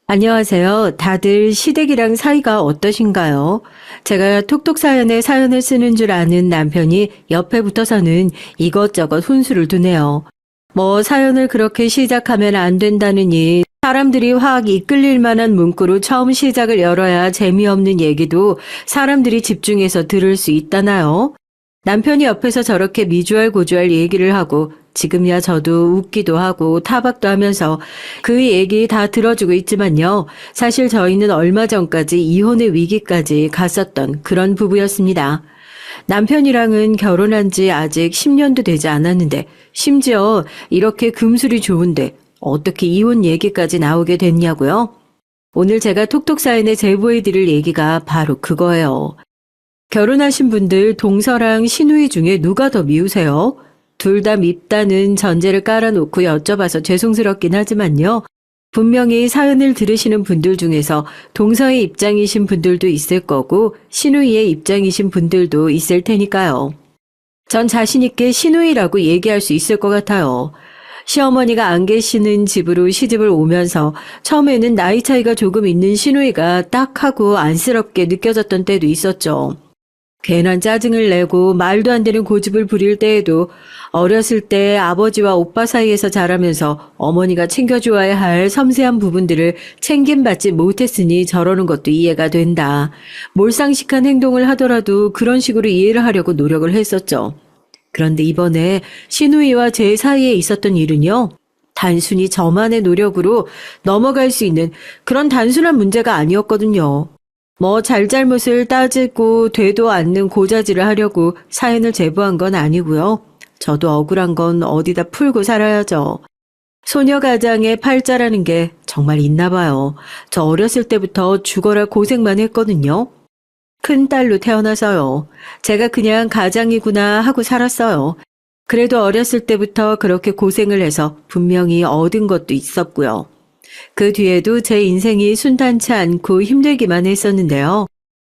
안녕하세요. 다들 시댁이랑 사이가 어떠신가요? 제가 톡톡 사연에 사연을 쓰는 줄 아는 남편이 옆에 붙어서는 이것저것 훈수를 두네요. 뭐 사연을 그렇게 시작하면 안 된다느니 사람들이 확 이끌릴 만한 문구로 처음 시작을 열어야 재미없는 얘기도 사람들이 집중해서 들을 수 있다나요? 남편이 옆에서 저렇게 미주알 고주알 얘기를 하고 지금이야 저도 웃기도 하고 타박도 하면서 그 얘기 다 들어주고 있지만요. 사실 저희는 얼마 전까지 이혼의 위기까지 갔었던 그런 부부였습니다. 남편이랑은 결혼한 지 아직 10년도 되지 않았는데 심지어 이렇게 금술이 좋은데 어떻게 이혼 얘기까지 나오게 됐냐고요? 오늘 제가 톡톡 사연에 제보해드릴 얘기가 바로 그거예요. 결혼하신 분들 동서랑 시누이 중에 누가 더 미우세요? 둘 다 밉다는 전제를 깔아놓고 여쭤봐서 죄송스럽긴 하지만요. 분명히 사연을 들으시는 분들 중에서 동서의 입장이신 분들도 있을 거고 시누이의 입장이신 분들도 있을 테니까요. 전 자신 있게 시누이라고 얘기할 수 있을 것 같아요. 시어머니가 안 계시는 집으로 시집을 오면서 처음에는 나이 차이가 조금 있는 시누이가 딱하고 안쓰럽게 느껴졌던 때도 있었죠. 괜한 짜증을 내고 말도 안 되는 고집을 부릴 때에도 어렸을 때 아버지와 오빠 사이에서 자라면서 어머니가 챙겨주어야 할 섬세한 부분들을 챙김받지 못했으니 저러는 것도 이해가 된다. 몰상식한 행동을 하더라도 그런 식으로 이해를 하려고 노력을 했었죠. 그런데 이번에 시누이와 제 사이에 있었던 일은요. 단순히 저만의 노력으로 넘어갈 수 있는 그런 단순한 문제가 아니었거든요. 뭐 잘잘못을 따지고 되도 않는 고자질을 하려고 사연을 제보한 건 아니고요. 저도 억울한 건 어디다 풀고 살아야죠. 소녀 가장의 팔자라는 게 정말 있나 봐요. 저 어렸을 때부터 죽어라 고생만 했거든요. 큰딸로 태어나서요. 제가 그냥 가장이구나 하고 살았어요. 그래도 어렸을 때부터 그렇게 고생을 해서 분명히 얻은 것도 있었고요. 그 뒤에도 제 인생이 순탄치 않고 힘들기만 했었는데요.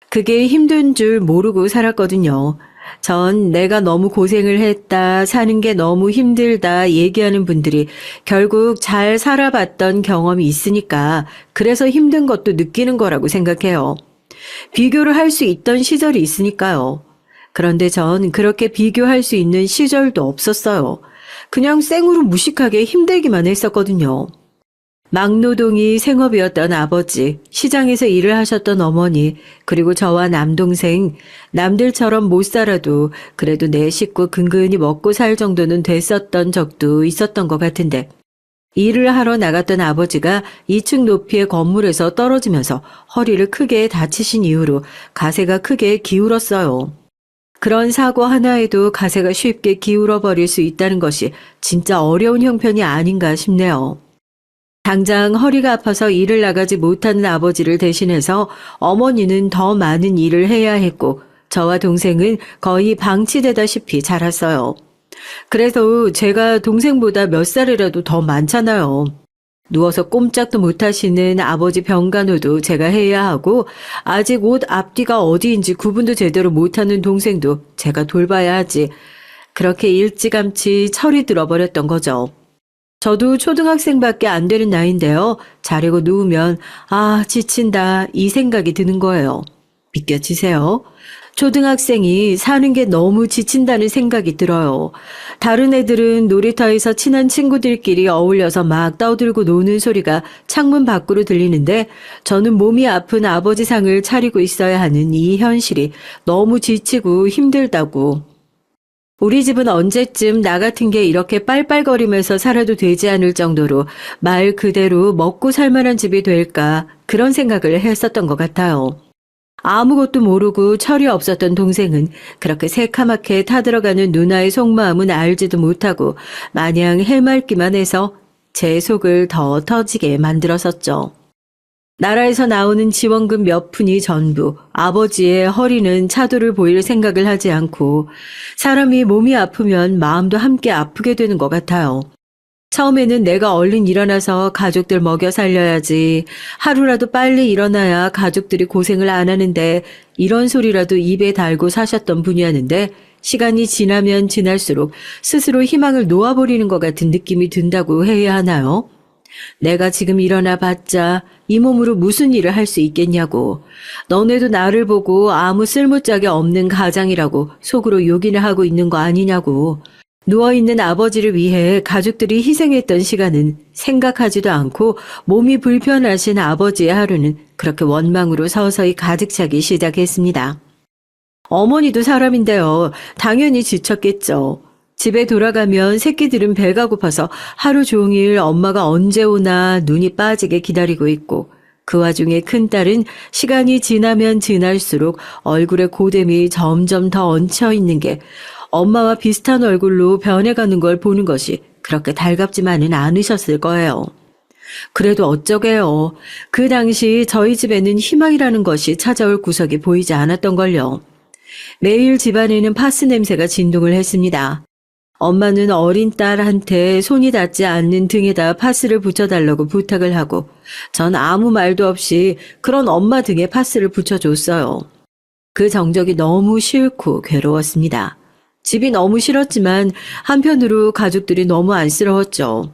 그게 힘든 줄 모르고 살았거든요. 전 내가 너무 고생을 했다, 사는 게 너무 힘들다 얘기하는 분들이 결국 잘 살아봤던 경험이 있으니까 그래서 힘든 것도 느끼는 거라고 생각해요. 비교를 할 수 있던 시절이 있으니까요. 그런데 전 그렇게 비교할 수 있는 시절도 없었어요. 그냥 생으로 무식하게 힘들기만 했었거든요. 막노동이 생업이었던 아버지, 시장에서 일을 하셨던 어머니, 그리고 저와 남동생, 남들처럼 못 살아도 그래도 내 식구 근근히 먹고 살 정도는 됐었던 적도 있었던 것 같은데, 일을 하러 나갔던 아버지가 2층 높이의 건물에서 떨어지면서 허리를 크게 다치신 이후로 가세가 크게 기울었어요. 그런 사고 하나에도 가세가 쉽게 기울어 버릴 수 있다는 것이 진짜 어려운 형편이 아닌가 싶네요. 당장 허리가 아파서 일을 나가지 못하는 아버지를 대신해서 어머니는 더 많은 일을 해야 했고 저와 동생은 거의 방치되다시피 자랐어요. 그래서 제가 동생보다 몇 살이라도 더 많잖아요. 누워서 꼼짝도 못하시는 아버지 병간호도 제가 해야 하고 아직 옷 앞뒤가 어디인지 구분도 제대로 못하는 동생도 제가 돌봐야 하지. 그렇게 일찌감치 철이 들어버렸던 거죠. 저도 초등학생밖에 안 되는 나이인데요. 자려고 누우면 지친다 이 생각이 드는 거예요. 믿겨지세요? 초등학생이 사는 게 너무 지친다는 생각이 들어요. 다른 애들은 놀이터에서 친한 친구들끼리 어울려서 막 떠들고 노는 소리가 창문 밖으로 들리는데 저는 몸이 아픈 아버지 상을 차리고 있어야 하는 이 현실이 너무 지치고 힘들다고. 우리 집은 언제쯤 나 같은 게 이렇게 빨빨거리면서 살아도 되지 않을 정도로 말 그대로 먹고 살 만한 집이 될까 그런 생각을 했었던 것 같아요. 아무것도 모르고 철이 없었던 동생은 그렇게 새카맣게 타들어가는 누나의 속마음은 알지도 못하고 마냥 해맑기만 해서 제 속을 더 터지게 만들었었죠. 나라에서 나오는 지원금 몇 푼이 전부, 아버지의 허리는 차도를 보일 생각을 하지 않고 사람이 몸이 아프면 마음도 함께 아프게 되는 것 같아요. 처음에는 내가 얼른 일어나서 가족들 먹여 살려야지, 하루라도 빨리 일어나야 가족들이 고생을 안 하는데 이런 소리라도 입에 달고 사셨던 분이었는데 시간이 지나면 지날수록 스스로 희망을 놓아버리는 것 같은 느낌이 든다고 해야 하나요? 내가 지금 일어나 봤자 이 몸으로 무슨 일을 할 수 있겠냐고. 너네도 나를 보고 아무 쓸모짝이 없는 가장이라고 속으로 욕이나 하고 있는 거 아니냐고. 누워있는 아버지를 위해 가족들이 희생했던 시간은 생각하지도 않고 몸이 불편하신 아버지의 하루는 그렇게 원망으로 서서히 가득 차기 시작했습니다. 어머니도 사람인데요. 당연히 지쳤겠죠. 집에 돌아가면 새끼들은 배가 고파서 하루 종일 엄마가 언제 오나 눈이 빠지게 기다리고 있고 그 와중에 큰딸은 시간이 지나면 지날수록 얼굴에 고됨이 점점 더 얹혀 있는 게 엄마와 비슷한 얼굴로 변해가는 걸 보는 것이 그렇게 달갑지만은 않으셨을 거예요. 그래도 어쩌게요. 그 당시 저희 집에는 희망이라는 것이 찾아올 구석이 보이지 않았던걸요. 매일 집안에는 파스 냄새가 진동을 했습니다. 엄마는 어린 딸한테 손이 닿지 않는 등에다 파스를 붙여달라고 부탁을 하고 전 아무 말도 없이 그런 엄마 등에 파스를 붙여줬어요. 그 정적이 너무 싫고 괴로웠습니다. 집이 너무 싫었지만 한편으로 가족들이 너무 안쓰러웠죠.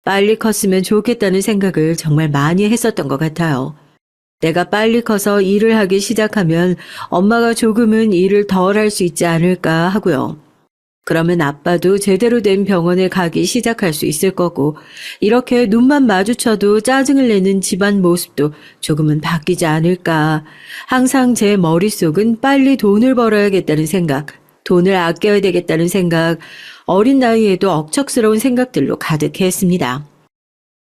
빨리 컸으면 좋겠다는 생각을 정말 많이 했었던 것 같아요. 내가 빨리 커서 일을 하기 시작하면 엄마가 조금은 일을 덜 할 수 있지 않을까 하고요. 그러면 아빠도 제대로 된 병원에 가기 시작할 수 있을 거고 이렇게 눈만 마주쳐도 짜증을 내는 집안 모습도 조금은 바뀌지 않을까. 항상 제 머릿속은 빨리 돈을 벌어야겠다는 생각, 돈을 아껴야 되겠다는 생각, 어린 나이에도 억척스러운 생각들로 가득했습니다.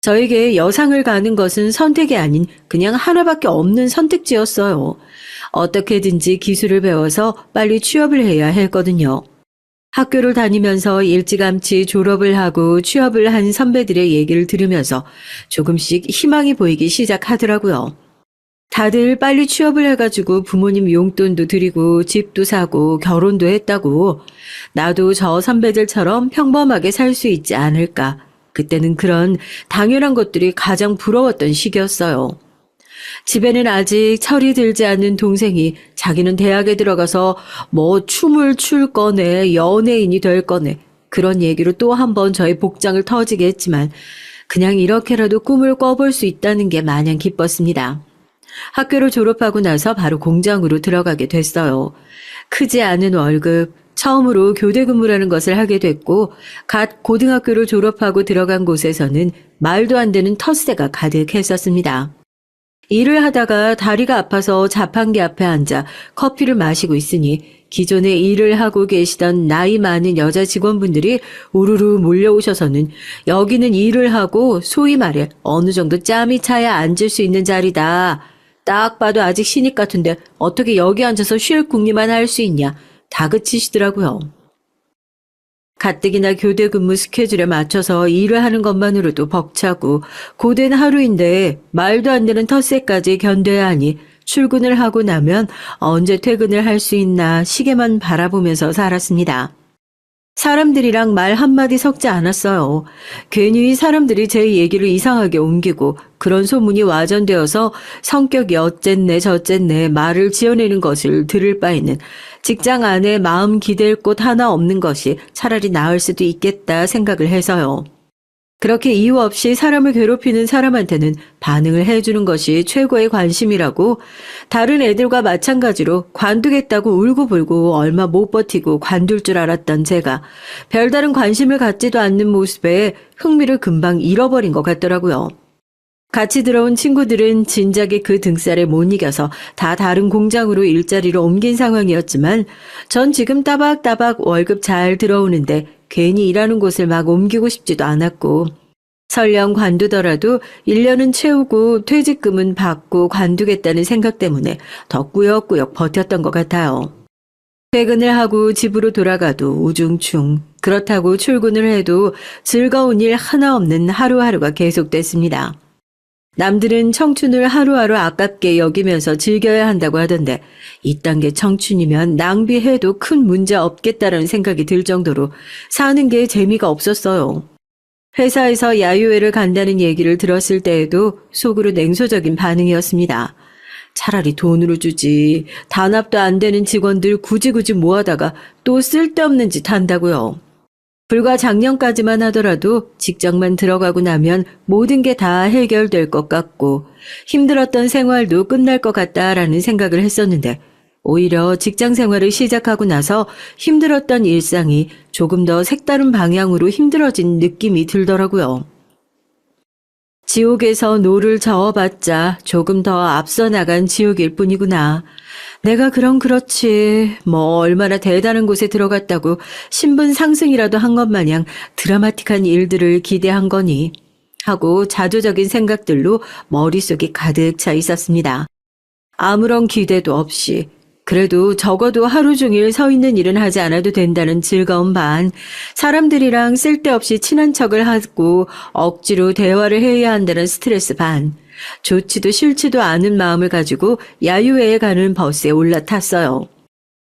저에게 여상을 가는 것은 선택이 아닌 그냥 하나밖에 없는 선택지였어요. 어떻게든지 기술을 배워서 빨리 취업을 해야 했거든요. 학교를 다니면서 일찌감치 졸업을 하고 취업을 한 선배들의 얘기를 들으면서 조금씩 희망이 보이기 시작하더라고요. 다들 빨리 취업을 해가지고 부모님 용돈도 드리고 집도 사고 결혼도 했다고. 나도 저 선배들처럼 평범하게 살 수 있지 않을까. 그때는 그런 당연한 것들이 가장 부러웠던 시기였어요. 집에는 아직 철이 들지 않는 동생이 자기는 대학에 들어가서 뭐 춤을 출 거네, 연예인이 될 거네. 그런 얘기로 또 한 번 저의 복장을 터지게 했지만 그냥 이렇게라도 꿈을 꿔볼 수 있다는 게 마냥 기뻤습니다. 학교를 졸업하고 나서 바로 공장으로 들어가게 됐어요. 크지 않은 월급, 처음으로 교대 근무라는 것을 하게 됐고 갓 고등학교를 졸업하고 들어간 곳에서는 말도 안 되는 텃세가 가득했었습니다. 일을 하다가 다리가 아파서 자판기 앞에 앉아 커피를 마시고 있으니 기존에 일을 하고 계시던 나이 많은 여자 직원분들이 우르르 몰려오셔서는 여기는 일을 하고 소위 말해 어느 정도 짬이 차야 앉을 수 있는 자리다. 딱 봐도 아직 신입 같은데 어떻게 여기 앉아서 쉴 궁리만 할 수 있냐. 다그치시더라고요. 가뜩이나 교대 근무 스케줄에 맞춰서 일을 하는 것만으로도 벅차고 고된 하루인데 말도 안 되는 텃세까지 견뎌야 하니 출근을 하고 나면 언제 퇴근을 할 수 있나 시계만 바라보면서 살았습니다. 사람들이랑 말 한마디 섞지 않았어요. 괜히 사람들이 제 얘기를 이상하게 옮기고 그런 소문이 와전되어서 성격이 어쨌네 저쨌네 말을 지어내는 것을 들을 바에는 직장 안에 마음 기댈 곳 하나 없는 것이 차라리 나을 수도 있겠다 생각을 해서요. 그렇게 이유 없이 사람을 괴롭히는 사람한테는 반응을 해주는 것이 최고의 관심이라고 다른 애들과 마찬가지로 관두겠다고 울고불고 얼마 못 버티고 관둘 줄 알았던 제가 별다른 관심을 갖지도 않는 모습에 흥미를 금방 잃어버린 것 같더라고요. 같이 들어온 친구들은 진작에 그 등살에 못 이겨서 다 다른 공장으로 일자리로 옮긴 상황이었지만 전 지금 따박따박 월급 잘 들어오는데 괜히 일하는 곳을 막 옮기고 싶지도 않았고 설령 관두더라도 1년은 채우고 퇴직금은 받고 관두겠다는 생각 때문에 더 꾸역꾸역 버텼던 것 같아요. 퇴근을 하고 집으로 돌아가도 우중충 그렇다고 출근을 해도 즐거운 일 하나 없는 하루하루가 계속됐습니다. 남들은 청춘을 하루하루 아깝게 여기면서 즐겨야 한다고 하던데 이딴 게 청춘이면 낭비해도 큰 문제 없겠다라는 생각이 들 정도로 사는 게 재미가 없었어요. 회사에서 야유회를 간다는 얘기를 들었을 때에도 속으로 냉소적인 반응이었습니다. 차라리 돈으로 주지. 단합도 안 되는 직원들 굳이 모아다가 또 쓸데없는 짓 한다고요. 불과 작년까지만 하더라도 직장만 들어가고 나면 모든 게 다 해결될 것 같고 힘들었던 생활도 끝날 것 같다라는 생각을 했었는데 오히려 직장 생활을 시작하고 나서 힘들었던 일상이 조금 더 색다른 방향으로 힘들어진 느낌이 들더라고요. 지옥에서 노를 저어봤자 조금 더 앞서 나간 지옥일 뿐이구나. 내가 그럼 그렇지. 뭐 얼마나 대단한 곳에 들어갔다고 신분 상승이라도 한 것 마냥 드라마틱한 일들을 기대한 거니. 하고 자조적인 생각들로 머릿속이 가득 차 있었습니다. 아무런 기대도 없이 그래도 적어도 하루 종일 서 있는 일은 하지 않아도 된다는 즐거움 반, 사람들이랑 쓸데없이 친한 척을 하고 억지로 대화를 해야 한다는 스트레스 반, 좋지도 싫지도 않은 마음을 가지고 야유회에 가는 버스에 올라탔어요.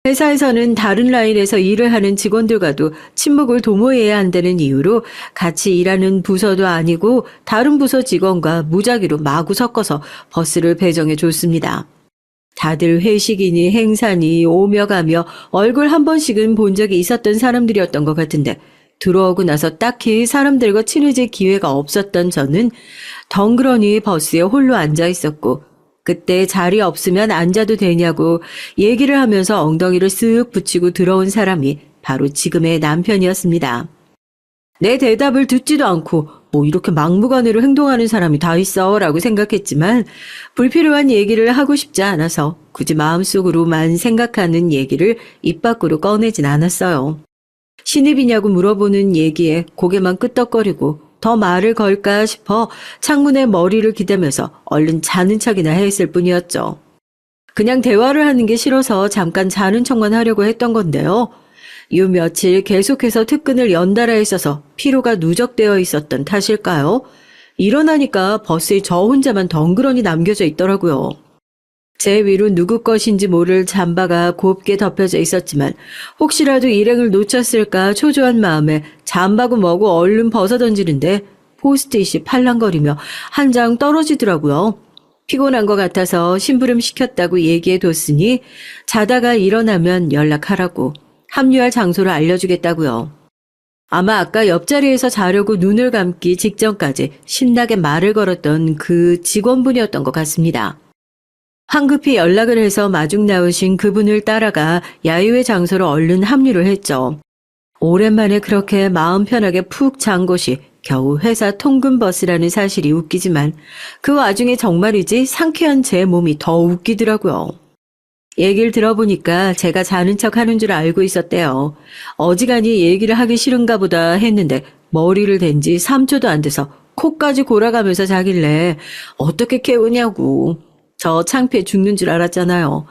회사에서는 다른 라인에서 일을 하는 직원들과도 친목을 도모해야 한다는 이유로 같이 일하는 부서도 아니고 다른 부서 직원과 무작위로 마구 섞어서 버스를 배정해 줬습니다. 다들 회식이니 행사니 오며 가며 얼굴 한 번씩은 본 적이 있었던 사람들이었던 것 같은데 들어오고 나서 딱히 사람들과 친해질 기회가 없었던 저는 덩그러니 버스에 홀로 앉아 있었고 그때 자리 없으면 앉아도 되냐고 얘기를 하면서 엉덩이를 쓱 붙이고 들어온 사람이 바로 지금의 남편이었습니다. 내 대답을 듣지도 않고 뭐 이렇게 막무가내로 행동하는 사람이 다 있어 라고 생각했지만 불필요한 얘기를 하고 싶지 않아서 굳이 마음속으로만 생각하는 얘기를 입 밖으로 꺼내진 않았어요. 신입이냐고 물어보는 얘기에 고개만 끄덕거리고 더 말을 걸까 싶어 창문에 머리를 기대면서 얼른 자는 척이나 했을 뿐이었죠. 그냥 대화를 하는 게 싫어서 잠깐 자는 척만 하려고 했던 건데요. 요 며칠 계속해서 특근을 연달아 했어서 피로가 누적되어 있었던 탓일까요? 일어나니까 버스에 저 혼자만 덩그러니 남겨져 있더라고요. 제 위로 누구 것인지 모를 잠바가 곱게 덮여져 있었지만 혹시라도 일행을 놓쳤을까 초조한 마음에 잠바고 뭐고 얼른 벗어던지는데 포스트잇이 팔랑거리며 한 장 떨어지더라고요. 피곤한 것 같아서 심부름 시켰다고 얘기해뒀으니 자다가 일어나면 연락하라고. 합류할 장소를 알려주겠다고요. 아마 아까 옆자리에서 자려고 눈을 감기 직전까지 신나게 말을 걸었던 그 직원분이었던 것 같습니다. 황급히 연락을 해서 마중 나오신 그분을 따라가 야유회 장소로 얼른 합류를 했죠. 오랜만에 그렇게 마음 편하게 푹 잔 곳이 겨우 회사 통근버스라는 사실이 웃기지만 그 와중에 정말이지 상쾌한 제 몸이 더 웃기더라고요. 얘기를 들어보니까 제가 자는 척 하는 줄 알고 있었대요. 어지간히 얘기를 하기 싫은가 보다 했는데 머리를 댄 지 3초도 안 돼서 코까지 골아가면서 자길래 어떻게 깨우냐고. 저 창피해 죽는 줄 알았잖아요.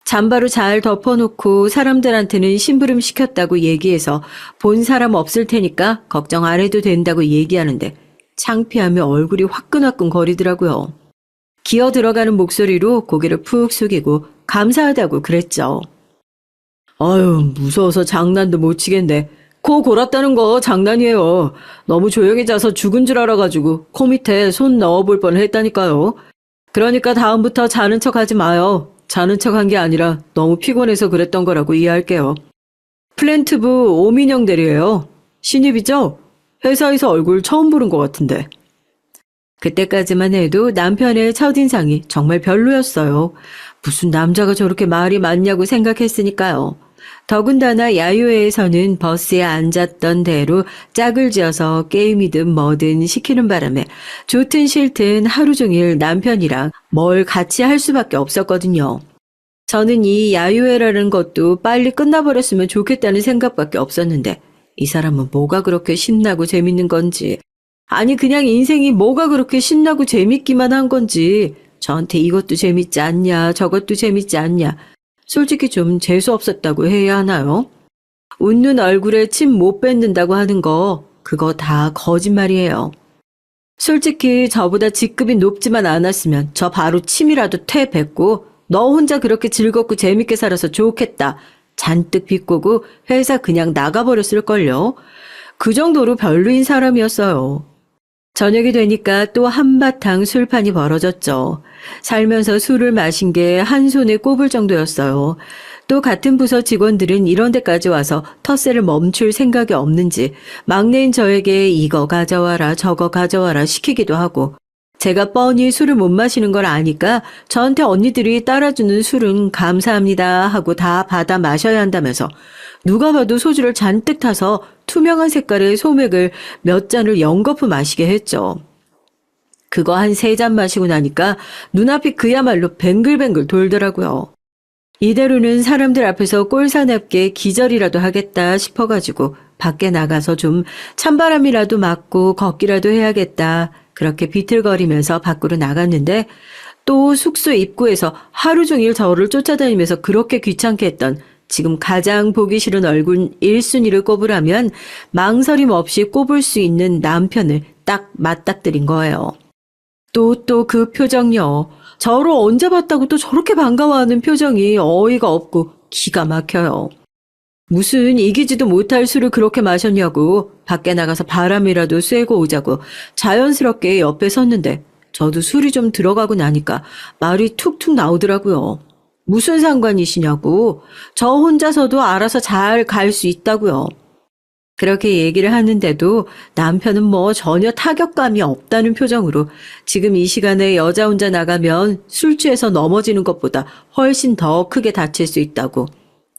잠바로 잘 덮어놓고 사람들한테는 심부름 시켰다고 얘기해서 본 사람 없을 테니까 걱정 안 해도 된다고 얘기하는데 창피하며 얼굴이 화끈화끈 거리더라고요. 기어 들어가는 목소리로 고개를 푹 숙이고 감사하다고 그랬죠. 아유, 무서워서 장난도 못 치겠네. 코 골았다는 거 장난이에요. 너무 조용히 자서 죽은 줄 알아가지고 코 밑에 손 넣어볼 뻔했다니까요. 그러니까 다음부터 자는 척 하지 마요. 자는 척 한 게 아니라 너무 피곤해서 그랬던 거라고 이해할게요. 플랜트부 오민영 대리예요. 신입이죠? 회사에서 얼굴 처음 보는 것 같은데. 그때까지만 해도 남편의 첫인상이 정말 별로였어요. 무슨 남자가 저렇게 말이 많냐고 생각했으니까요. 더군다나 야유회에서는 버스에 앉았던 대로 짝을 지어서 게임이든 뭐든 시키는 바람에 좋든 싫든 하루 종일 남편이랑 뭘 같이 할 수밖에 없었거든요. 저는 이 야유회라는 것도 빨리 끝나버렸으면 좋겠다는 생각밖에 없었는데 이 사람은 뭐가 그렇게 신나고 재밌는 건지, 아니 그냥 인생이 뭐가 그렇게 신나고 재밌기만 한 건지 저한테 이것도 재밌지 않냐 저것도 재밌지 않냐 솔직히 좀 재수없었다고 해야 하나요? 웃는 얼굴에 침 못 뱉는다고 하는 거 그거 다 거짓말이에요. 솔직히 저보다 직급이 높지만 않았으면 저 바로 침이라도 퇴 뱉고 너 혼자 그렇게 즐겁고 재밌게 살아서 좋겠다 잔뜩 비꼬고 회사 그냥 나가버렸을걸요. 그 정도로 별로인 사람이었어요. 저녁이 되니까 또 한바탕 술판이 벌어졌죠. 살면서 술을 마신 게 한 손에 꼽을 정도였어요. 또 같은 부서 직원들은 이런 데까지 와서 텃세를 멈출 생각이 없는지 막내인 저에게 이거 가져와라 저거 가져와라 시키기도 하고, 제가 뻔히 술을 못 마시는 걸 아니까 저한테 언니들이 따라주는 술은 감사합니다 하고 다 받아 마셔야 한다면서 누가 봐도 소주를 잔뜩 타서 투명한 색깔의 소맥을 몇 잔을 연거푸 마시게 했죠. 그거 한 3잔 마시고 나니까 눈앞이 그야말로 뱅글뱅글 돌더라고요. 이대로는 사람들 앞에서 꼴사납게 기절이라도 하겠다 싶어가지고 밖에 나가서 좀 찬바람이라도 맞고 걷기라도 해야겠다. 그렇게 비틀거리면서 밖으로 나갔는데 또 숙소 입구에서 하루 종일 저를 쫓아다니면서 그렇게 귀찮게 했던 지금 가장 보기 싫은 얼굴 1순위를 꼽으라면 망설임 없이 꼽을 수 있는 남편을 딱 맞닥뜨린 거예요. 또 그 표정요. 저를 언제 봤다고 또 저렇게 반가워하는 표정이 어이가 없고 기가 막혀요. 무슨 이기지도 못할 술을 그렇게 마셨냐고 밖에 나가서 바람이라도 쐬고 오자고 자연스럽게 옆에 섰는데 저도 술이 좀 들어가고 나니까 말이 툭툭 나오더라고요. 무슨 상관이시냐고. 저 혼자서도 알아서 잘 갈 수 있다고요. 그렇게 얘기를 하는데도 남편은 뭐 전혀 타격감이 없다는 표정으로 지금 이 시간에 여자 혼자 나가면 술 취해서 넘어지는 것보다 훨씬 더 크게 다칠 수 있다고.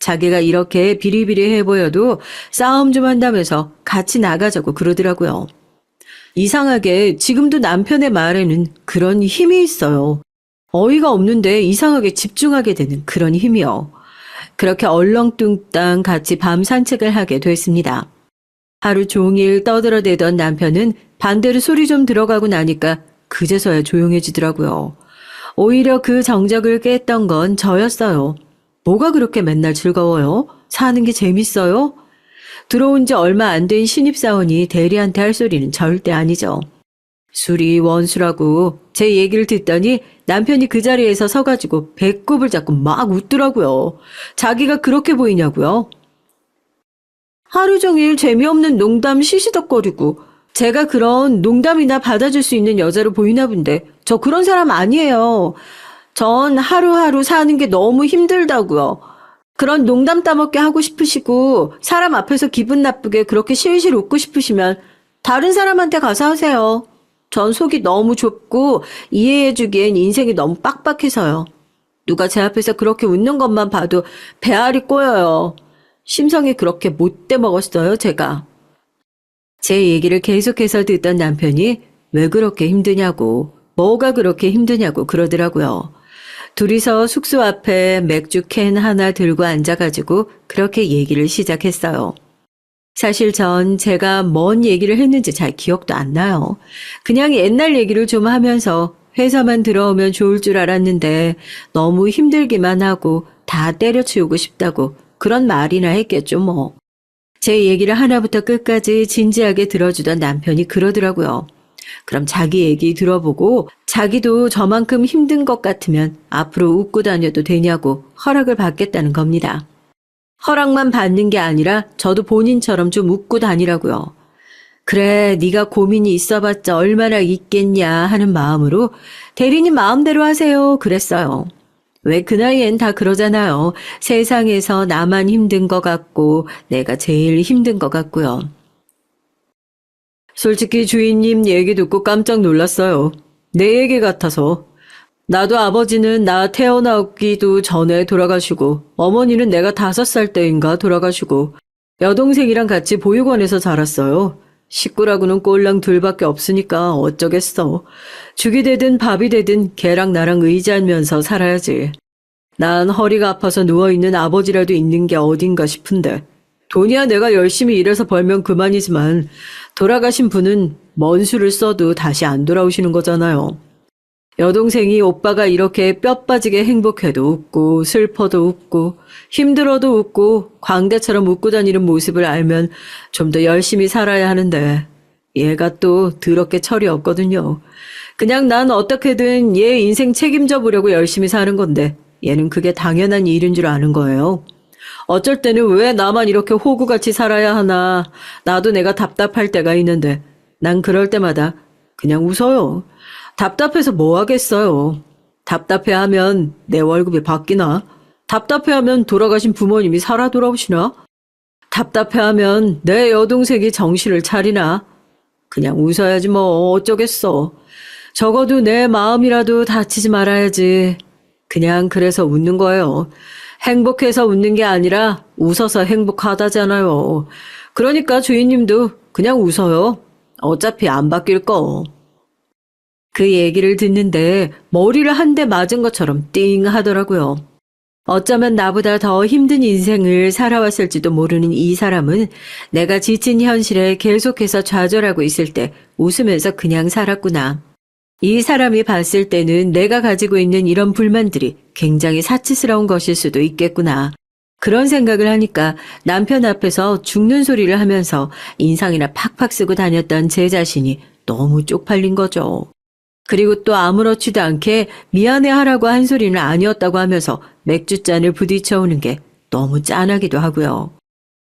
자기가 이렇게 비리비리해 보여도 싸움 좀 한다면서 같이 나가자고 그러더라고요. 이상하게 지금도 남편의 말에는 그런 힘이 있어요. 어이가 없는데 이상하게 집중하게 되는 그런 힘이요. 그렇게 얼렁뚱땅 같이 밤 산책을 하게 됐습니다. 하루 종일 떠들어대던 남편은 반대로 술이 좀 들어가고 나니까 그제서야 조용해지더라고요. 오히려 그 정적을 깼던 건 저였어요. 뭐가 그렇게 맨날 즐거워요? 사는 게 재밌어요? 들어온 지 얼마 안 된 신입사원이 대리한테 할 소리는 절대 아니죠. 술이 원수라고 제 얘기를 듣더니 남편이 그 자리에서 서가지고 배꼽을 잡고 막 웃더라고요. 자기가 그렇게 보이냐고요? 하루 종일 재미없는 농담 시시덕거리고 제가 그런 농담이나 받아줄 수 있는 여자로 보이나 본데 저 그런 사람 아니에요. 전 하루하루 사는 게 너무 힘들다고요. 그런 농담 따먹게 하고 싶으시고 사람 앞에서 기분 나쁘게 그렇게 실실 웃고 싶으시면 다른 사람한테 가서 하세요. 전 속이 너무 좁고 이해해주기엔 인생이 너무 빡빡해서요. 누가 제 앞에서 그렇게 웃는 것만 봐도 배알이 꼬여요. 심성이 그렇게 못돼 먹었어요, 제가. 제 얘기를 계속해서 듣던 남편이 왜 그렇게 힘드냐고, 뭐가 그렇게 힘드냐고 그러더라고요. 둘이서 숙소 앞에 맥주 캔 하나 들고 앉아가지고 그렇게 얘기를 시작했어요. 사실 전 제가 뭔 얘기를 했는지 잘 기억도 안 나요. 그냥 옛날 얘기를 좀 하면서 회사만 들어오면 좋을 줄 알았는데 너무 힘들기만 하고 다 때려치우고 싶다고 그런 말이나 했겠죠 뭐. 제 얘기를 하나부터 끝까지 진지하게 들어주던 남편이 그러더라고요. 그럼 자기 얘기 들어보고 자기도 저만큼 힘든 것 같으면 앞으로 웃고 다녀도 되냐고 허락을 받겠다는 겁니다. 허락만 받는 게 아니라 저도 본인처럼 좀 웃고 다니라고요. 그래, 네가 고민이 있어봤자 얼마나 있겠냐 하는 마음으로 대리님 마음대로 하세요 그랬어요. 왜 그 나이엔 다 그러잖아요. 세상에서 나만 힘든 것 같고 내가 제일 힘든 것 같고요. 솔직히 주인님 얘기 듣고 깜짝 놀랐어요. 내 얘기 같아서. 나도 아버지는 나 태어나기도 전에 돌아가시고 어머니는 내가 5살 때인가 돌아가시고 여동생이랑 같이 보육원에서 자랐어요. 식구라고는 꼴랑 둘밖에 없으니까 어쩌겠어. 죽이 되든 밥이 되든 걔랑 나랑 의지하면서 살아야지. 난 허리가 아파서 누워있는 아버지라도 있는 게 어딘가 싶은데 돈이야 내가 열심히 일해서 벌면 그만이지만 돌아가신 분은 먼 수를 써도 다시 안 돌아오시는 거잖아요. 여동생이 오빠가 이렇게 뼈 빠지게 행복해도 웃고 슬퍼도 웃고 힘들어도 웃고 광대처럼 웃고 다니는 모습을 알면 좀 더 열심히 살아야 하는데 얘가 또 더럽게 철이 없거든요. 그냥 난 어떻게든 얘 인생 책임져 보려고 열심히 사는 건데 얘는 그게 당연한 일인 줄 아는 거예요. 어쩔 때는 왜 나만 이렇게 호구같이 살아야 하나. 나도 내가 답답할 때가 있는데 난 그럴 때마다 그냥 웃어요. 답답해서 뭐 하겠어요. 답답해하면 내 월급이 바뀌나? 답답해하면 돌아가신 부모님이 살아 돌아오시나? 답답해하면 내 여동생이 정신을 차리나? 그냥 웃어야지 뭐 어쩌겠어. 적어도 내 마음이라도 다치지 말아야지. 그냥 그래서 웃는 거예요. 행복해서 웃는 게 아니라 웃어서 행복하다잖아요. 그러니까 주인님도 그냥 웃어요. 어차피 안 바뀔 거. 그 얘기를 듣는데 머리를 한 대 맞은 것처럼 띵 하더라고요. 어쩌면 나보다 더 힘든 인생을 살아왔을지도 모르는 이 사람은 내가 지친 현실에 계속해서 좌절하고 있을 때 웃으면서 그냥 살았구나. 이 사람이 봤을 때는 내가 가지고 있는 이런 불만들이 굉장히 사치스러운 것일 수도 있겠구나. 그런 생각을 하니까 남편 앞에서 죽는 소리를 하면서 인상이나 팍팍 쓰고 다녔던 제 자신이 너무 쪽팔린 거죠. 그리고 또 아무렇지도 않게 미안해 하라고 한 소리는 아니었다고 하면서 맥주잔을 부딪혀오는 게 너무 짠하기도 하고요.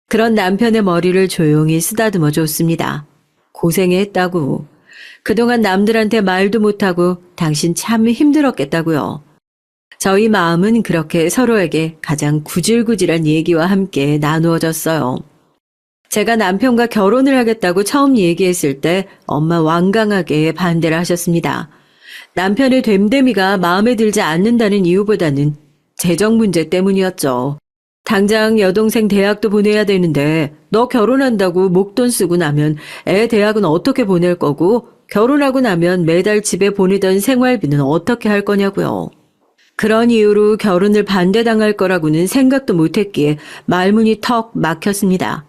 그런 남편의 머리를 조용히 쓰다듬어 줬습니다. 고생했다고. 그동안 남들한테 말도 못하고 당신 참 힘들었겠다고요. 저희 마음은 그렇게 서로에게 가장 구질구질한 얘기와 함께 나누어졌어요. 제가 남편과 결혼을 하겠다고 처음 얘기했을 때 엄마 완강하게 반대를 하셨습니다. 남편의 됨됨이가 마음에 들지 않는다는 이유보다는 재정 문제 때문이었죠. 당장 여동생 대학도 보내야 되는데 너 결혼한다고 목돈 쓰고 나면 애 대학은 어떻게 보낼 거고 결혼하고 나면 매달 집에 보내던 생활비는 어떻게 할 거냐고요. 그런 이유로 결혼을 반대당할 거라고는 생각도 못했기에 말문이 턱 막혔습니다.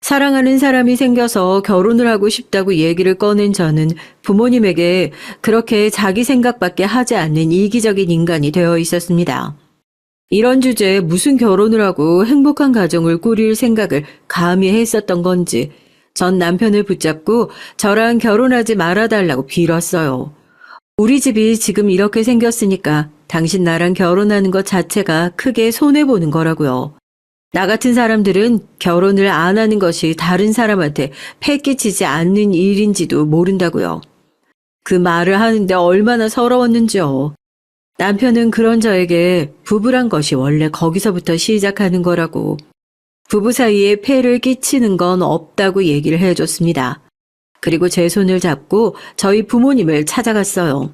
사랑하는 사람이 생겨서 결혼을 하고 싶다고 얘기를 꺼낸 저는 부모님에게 그렇게 자기 생각밖에 하지 않는 이기적인 인간이 되어 있었습니다. 이런 주제에 무슨 결혼을 하고 행복한 가정을 꾸릴 생각을 감히 했었던 건지 전 남편을 붙잡고 저랑 결혼하지 말아달라고 빌었어요. 우리 집이 지금 이렇게 생겼으니까 당신 나랑 결혼하는 것 자체가 크게 손해보는 거라고요. 나 같은 사람들은 결혼을 안 하는 것이 다른 사람한테 패 끼치지 않는 일인지도 모른다고요. 그 말을 하는데 얼마나 서러웠는지요. 남편은 그런 저에게 부부란 것이 원래 거기서부터 시작하는 거라고. 부부 사이에 폐를 끼치는 건 없다고 얘기를 해줬습니다. 그리고 제 손을 잡고 저희 부모님을 찾아갔어요.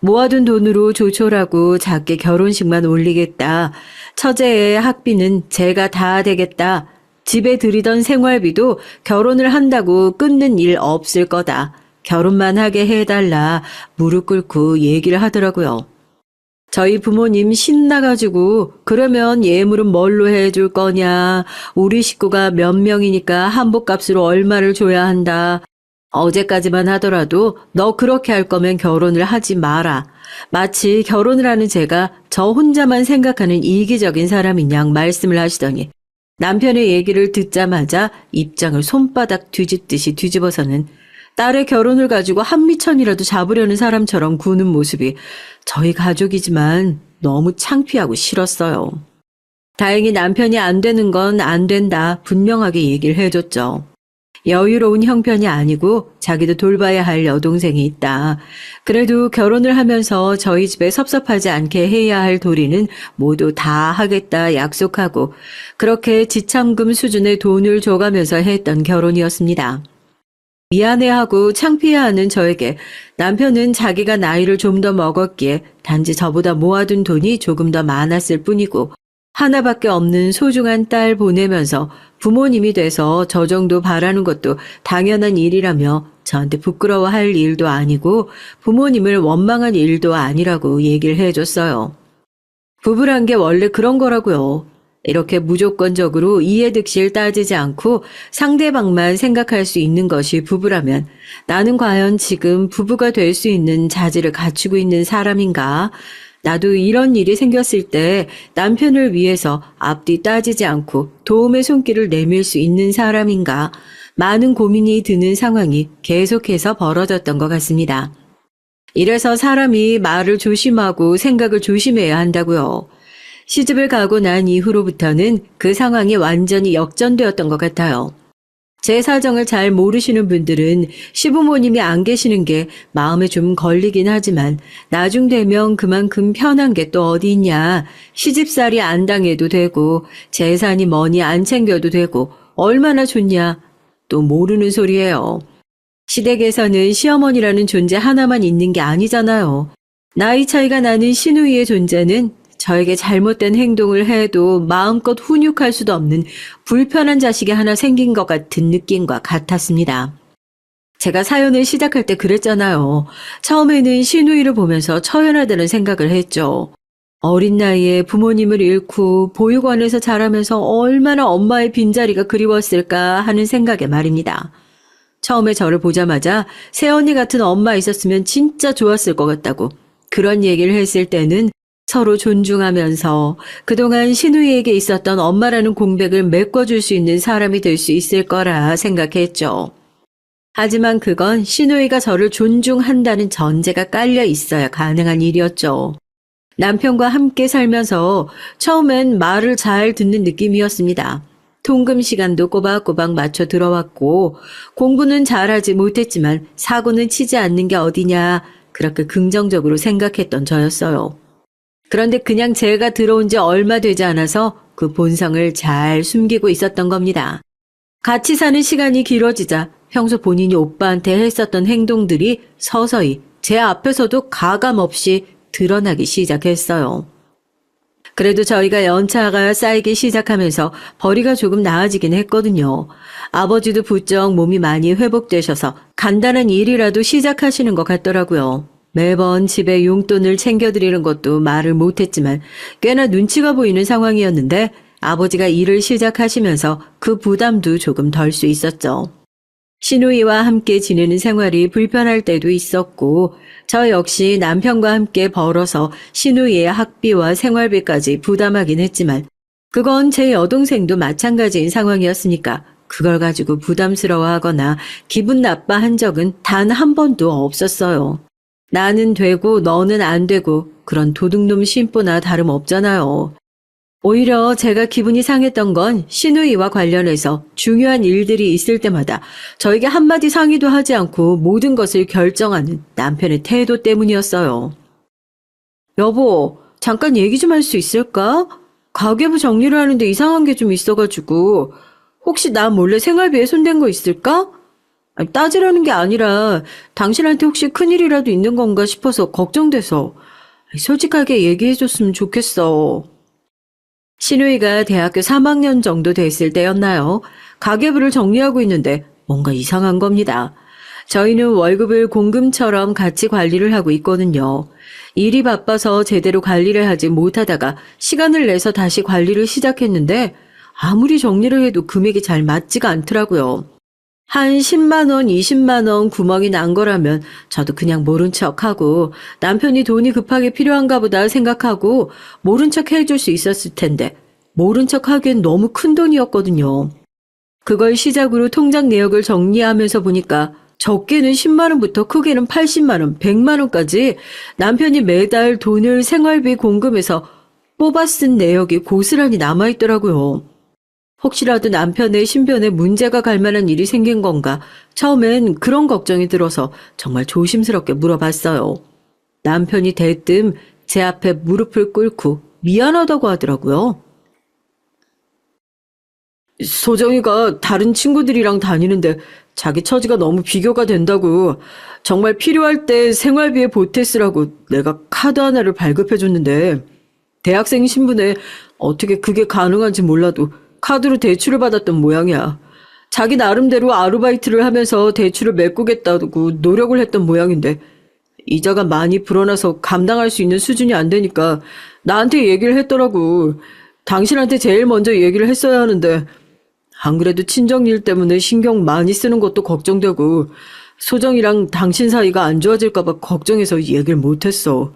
모아둔 돈으로 조촐하고 작게 결혼식만 올리겠다. 처제의 학비는 제가 다 되겠다. 집에 들이던 생활비도 결혼을 한다고 끊는 일 없을 거다. 결혼만 하게 해달라. 무릎 꿇고 얘기를 하더라고요. 저희 부모님 신나가지고 그러면 예물은 뭘로 해줄 거냐. 우리 식구가 몇 명이니까 한복값으로 얼마를 줘야 한다. 어제까지만 하더라도 너 그렇게 할 거면 결혼을 하지 마라. 마치 결혼을 하는 제가 저 혼자만 생각하는 이기적인 사람인 양 말씀을 하시더니 남편의 얘기를 듣자마자 입장을 손바닥 뒤집듯이 뒤집어서는 딸의 결혼을 가지고 한미천이라도 잡으려는 사람처럼 구는 모습이 저희 가족이지만 너무 창피하고 싫었어요. 다행히 남편이 안 되는 건 안 된다 분명하게 얘기를 해줬죠. 여유로운 형편이 아니고 자기도 돌봐야 할 여동생이 있다. 그래도 결혼을 하면서 저희 집에 섭섭하지 않게 해야 할 도리는 모두 다 하겠다 약속하고 그렇게 지참금 수준의 돈을 줘가면서 했던 결혼이었습니다. 미안해하고 창피해하는 저에게 남편은 자기가 나이를 좀 더 먹었기에 단지 저보다 모아둔 돈이 조금 더 많았을 뿐이고 하나밖에 없는 소중한 딸 보내면서 부모님이 돼서 저 정도 바라는 것도 당연한 일이라며 저한테 부끄러워할 일도 아니고 부모님을 원망한 일도 아니라고 얘기를 해줬어요. 부부란 게 원래 그런 거라고요. 이렇게 무조건적으로 이해득실 따지지 않고 상대방만 생각할 수 있는 것이 부부라면 나는 과연 지금 부부가 될 수 있는 자질을 갖추고 있는 사람인가? 나도 이런 일이 생겼을 때 남편을 위해서 앞뒤 따지지 않고 도움의 손길을 내밀 수 있는 사람인가? 많은 고민이 드는 상황이 계속해서 벌어졌던 것 같습니다. 이래서 사람이 말을 조심하고 생각을 조심해야 한다고요. 시집을 가고 난 이후로부터는 그 상황이 완전히 역전되었던 것 같아요. 제 사정을 잘 모르시는 분들은 시부모님이 안 계시는 게 마음에 좀 걸리긴 하지만 나중 되면 그만큼 편한 게 또 어디 있냐. 시집살이 안 당해도 되고 재산이 뭐니 안 챙겨도 되고 얼마나 좋냐. 또 모르는 소리예요. 시댁에서는 시어머니라는 존재 하나만 있는 게 아니잖아요. 나이 차이가 나는 시누이의 존재는 저에게 잘못된 행동을 해도 마음껏 훈육할 수도 없는 불편한 자식이 하나 생긴 것 같은 느낌과 같았습니다. 제가 사연을 시작할 때 그랬잖아요. 처음에는 시누이를 보면서 처연하다는 생각을 했죠. 어린 나이에 부모님을 잃고 보육원에서 자라면서 얼마나 엄마의 빈자리가 그리웠을까 하는 생각에 말입니다. 처음에 저를 보자마자 새언니 같은 엄마 있었으면 진짜 좋았을 것 같다고 그런 얘기를 했을 때는 서로 존중하면서 그동안 시누이에게 있었던 엄마라는 공백을 메꿔줄 수 있는 사람이 될 수 있을 거라 생각했죠. 하지만 그건 시누이가 저를 존중한다는 전제가 깔려 있어야 가능한 일이었죠. 남편과 함께 살면서 처음엔 말을 잘 듣는 느낌이었습니다. 통금 시간도 꼬박꼬박 맞춰 들어왔고 공부는 잘하지 못했지만 사고는 치지 않는 게 어디냐 그렇게 긍정적으로 생각했던 저였어요. 그런데 그냥 제가 들어온 지 얼마 되지 않아서 그 본성을 잘 숨기고 있었던 겁니다. 같이 사는 시간이 길어지자 평소 본인이 오빠한테 했었던 행동들이 서서히 제 앞에서도 가감없이 드러나기 시작했어요. 그래도 저희가 연차가 쌓이기 시작하면서 벌이가 조금 나아지긴 했거든요. 아버지도 부쩍 몸이 많이 회복되셔서 간단한 일이라도 시작하시는 것 같더라고요. 매번 집에 용돈을 챙겨드리는 것도 말을 못했지만 꽤나 눈치가 보이는 상황이었는데 아버지가 일을 시작하시면서 그 부담도 조금 덜 수 있었죠. 시누이와 함께 지내는 생활이 불편할 때도 있었고 저 역시 남편과 함께 벌어서 시누이의 학비와 생활비까지 부담하긴 했지만 그건 제 여동생도 마찬가지인 상황이었으니까 그걸 가지고 부담스러워하거나 기분 나빠한 적은 단 한 번도 없었어요. 나는 되고 너는 안 되고 그런 도둑놈 심보나 다름없잖아요. 오히려 제가 기분이 상했던 건 시누이와 관련해서 중요한 일들이 있을 때마다 저에게 한마디 상의도 하지 않고 모든 것을 결정하는 남편의 태도 때문이었어요. 여보, 잠깐 얘기 좀 할 수 있을까? 가계부 정리를 하는데 이상한 게 좀 있어가지고 혹시 나 몰래 생활비에 손댄 거 있을까? 아니, 따지라는 게 아니라 당신한테 혹시 큰일이라도 있는 건가 싶어서 걱정돼서 솔직하게 얘기해줬으면 좋겠어. 시누이가 대학교 3학년 정도 됐을 때였나요? 가계부를 정리하고 있는데 뭔가 이상한 겁니다. 저희는 월급을 공금처럼 같이 관리를 하고 있거든요. 일이 바빠서 제대로 관리를 하지 못하다가 시간을 내서 다시 관리를 시작했는데 아무리 정리를 해도 금액이 잘 맞지가 않더라고요. 한 10만 원, 20만 원 구멍이 난 거라면 저도 그냥 모른 척하고 남편이 돈이 급하게 필요한가 보다 생각하고 모른 척 해줄 수 있었을 텐데 모른 척 하기엔 너무 큰 돈이었거든요. 그걸 시작으로 통장 내역을 정리하면서 보니까 적게는 10만 원부터 크게는 80만 원, 100만 원까지 남편이 매달 돈을 생활비 공금해서 뽑아 쓴 내역이 고스란히 남아있더라고요. 혹시라도 남편의 신변에 문제가 갈 만한 일이 생긴 건가 처음엔 그런 걱정이 들어서 정말 조심스럽게 물어봤어요. 남편이 대뜸 제 앞에 무릎을 꿇고 미안하다고 하더라고요. 소정이가 다른 친구들이랑 다니는데 자기 처지가 너무 비교가 된다고 정말 필요할 때 생활비에 보태 쓰라고 내가 카드 하나를 발급해줬는데 대학생 신분에 어떻게 그게 가능한지 몰라도 카드로 대출을 받았던 모양이야. 자기 나름대로 아르바이트를 하면서 대출을 메꾸겠다고 노력을 했던 모양인데 이자가 많이 불어나서 감당할 수 있는 수준이 안 되니까 나한테 얘기를 했더라고. 당신한테 제일 먼저 얘기를 했어야 하는데 안 그래도 친정일 때문에 신경 많이 쓰는 것도 걱정되고 소정이랑 당신 사이가 안 좋아질까 봐 걱정해서 얘기를 못했어.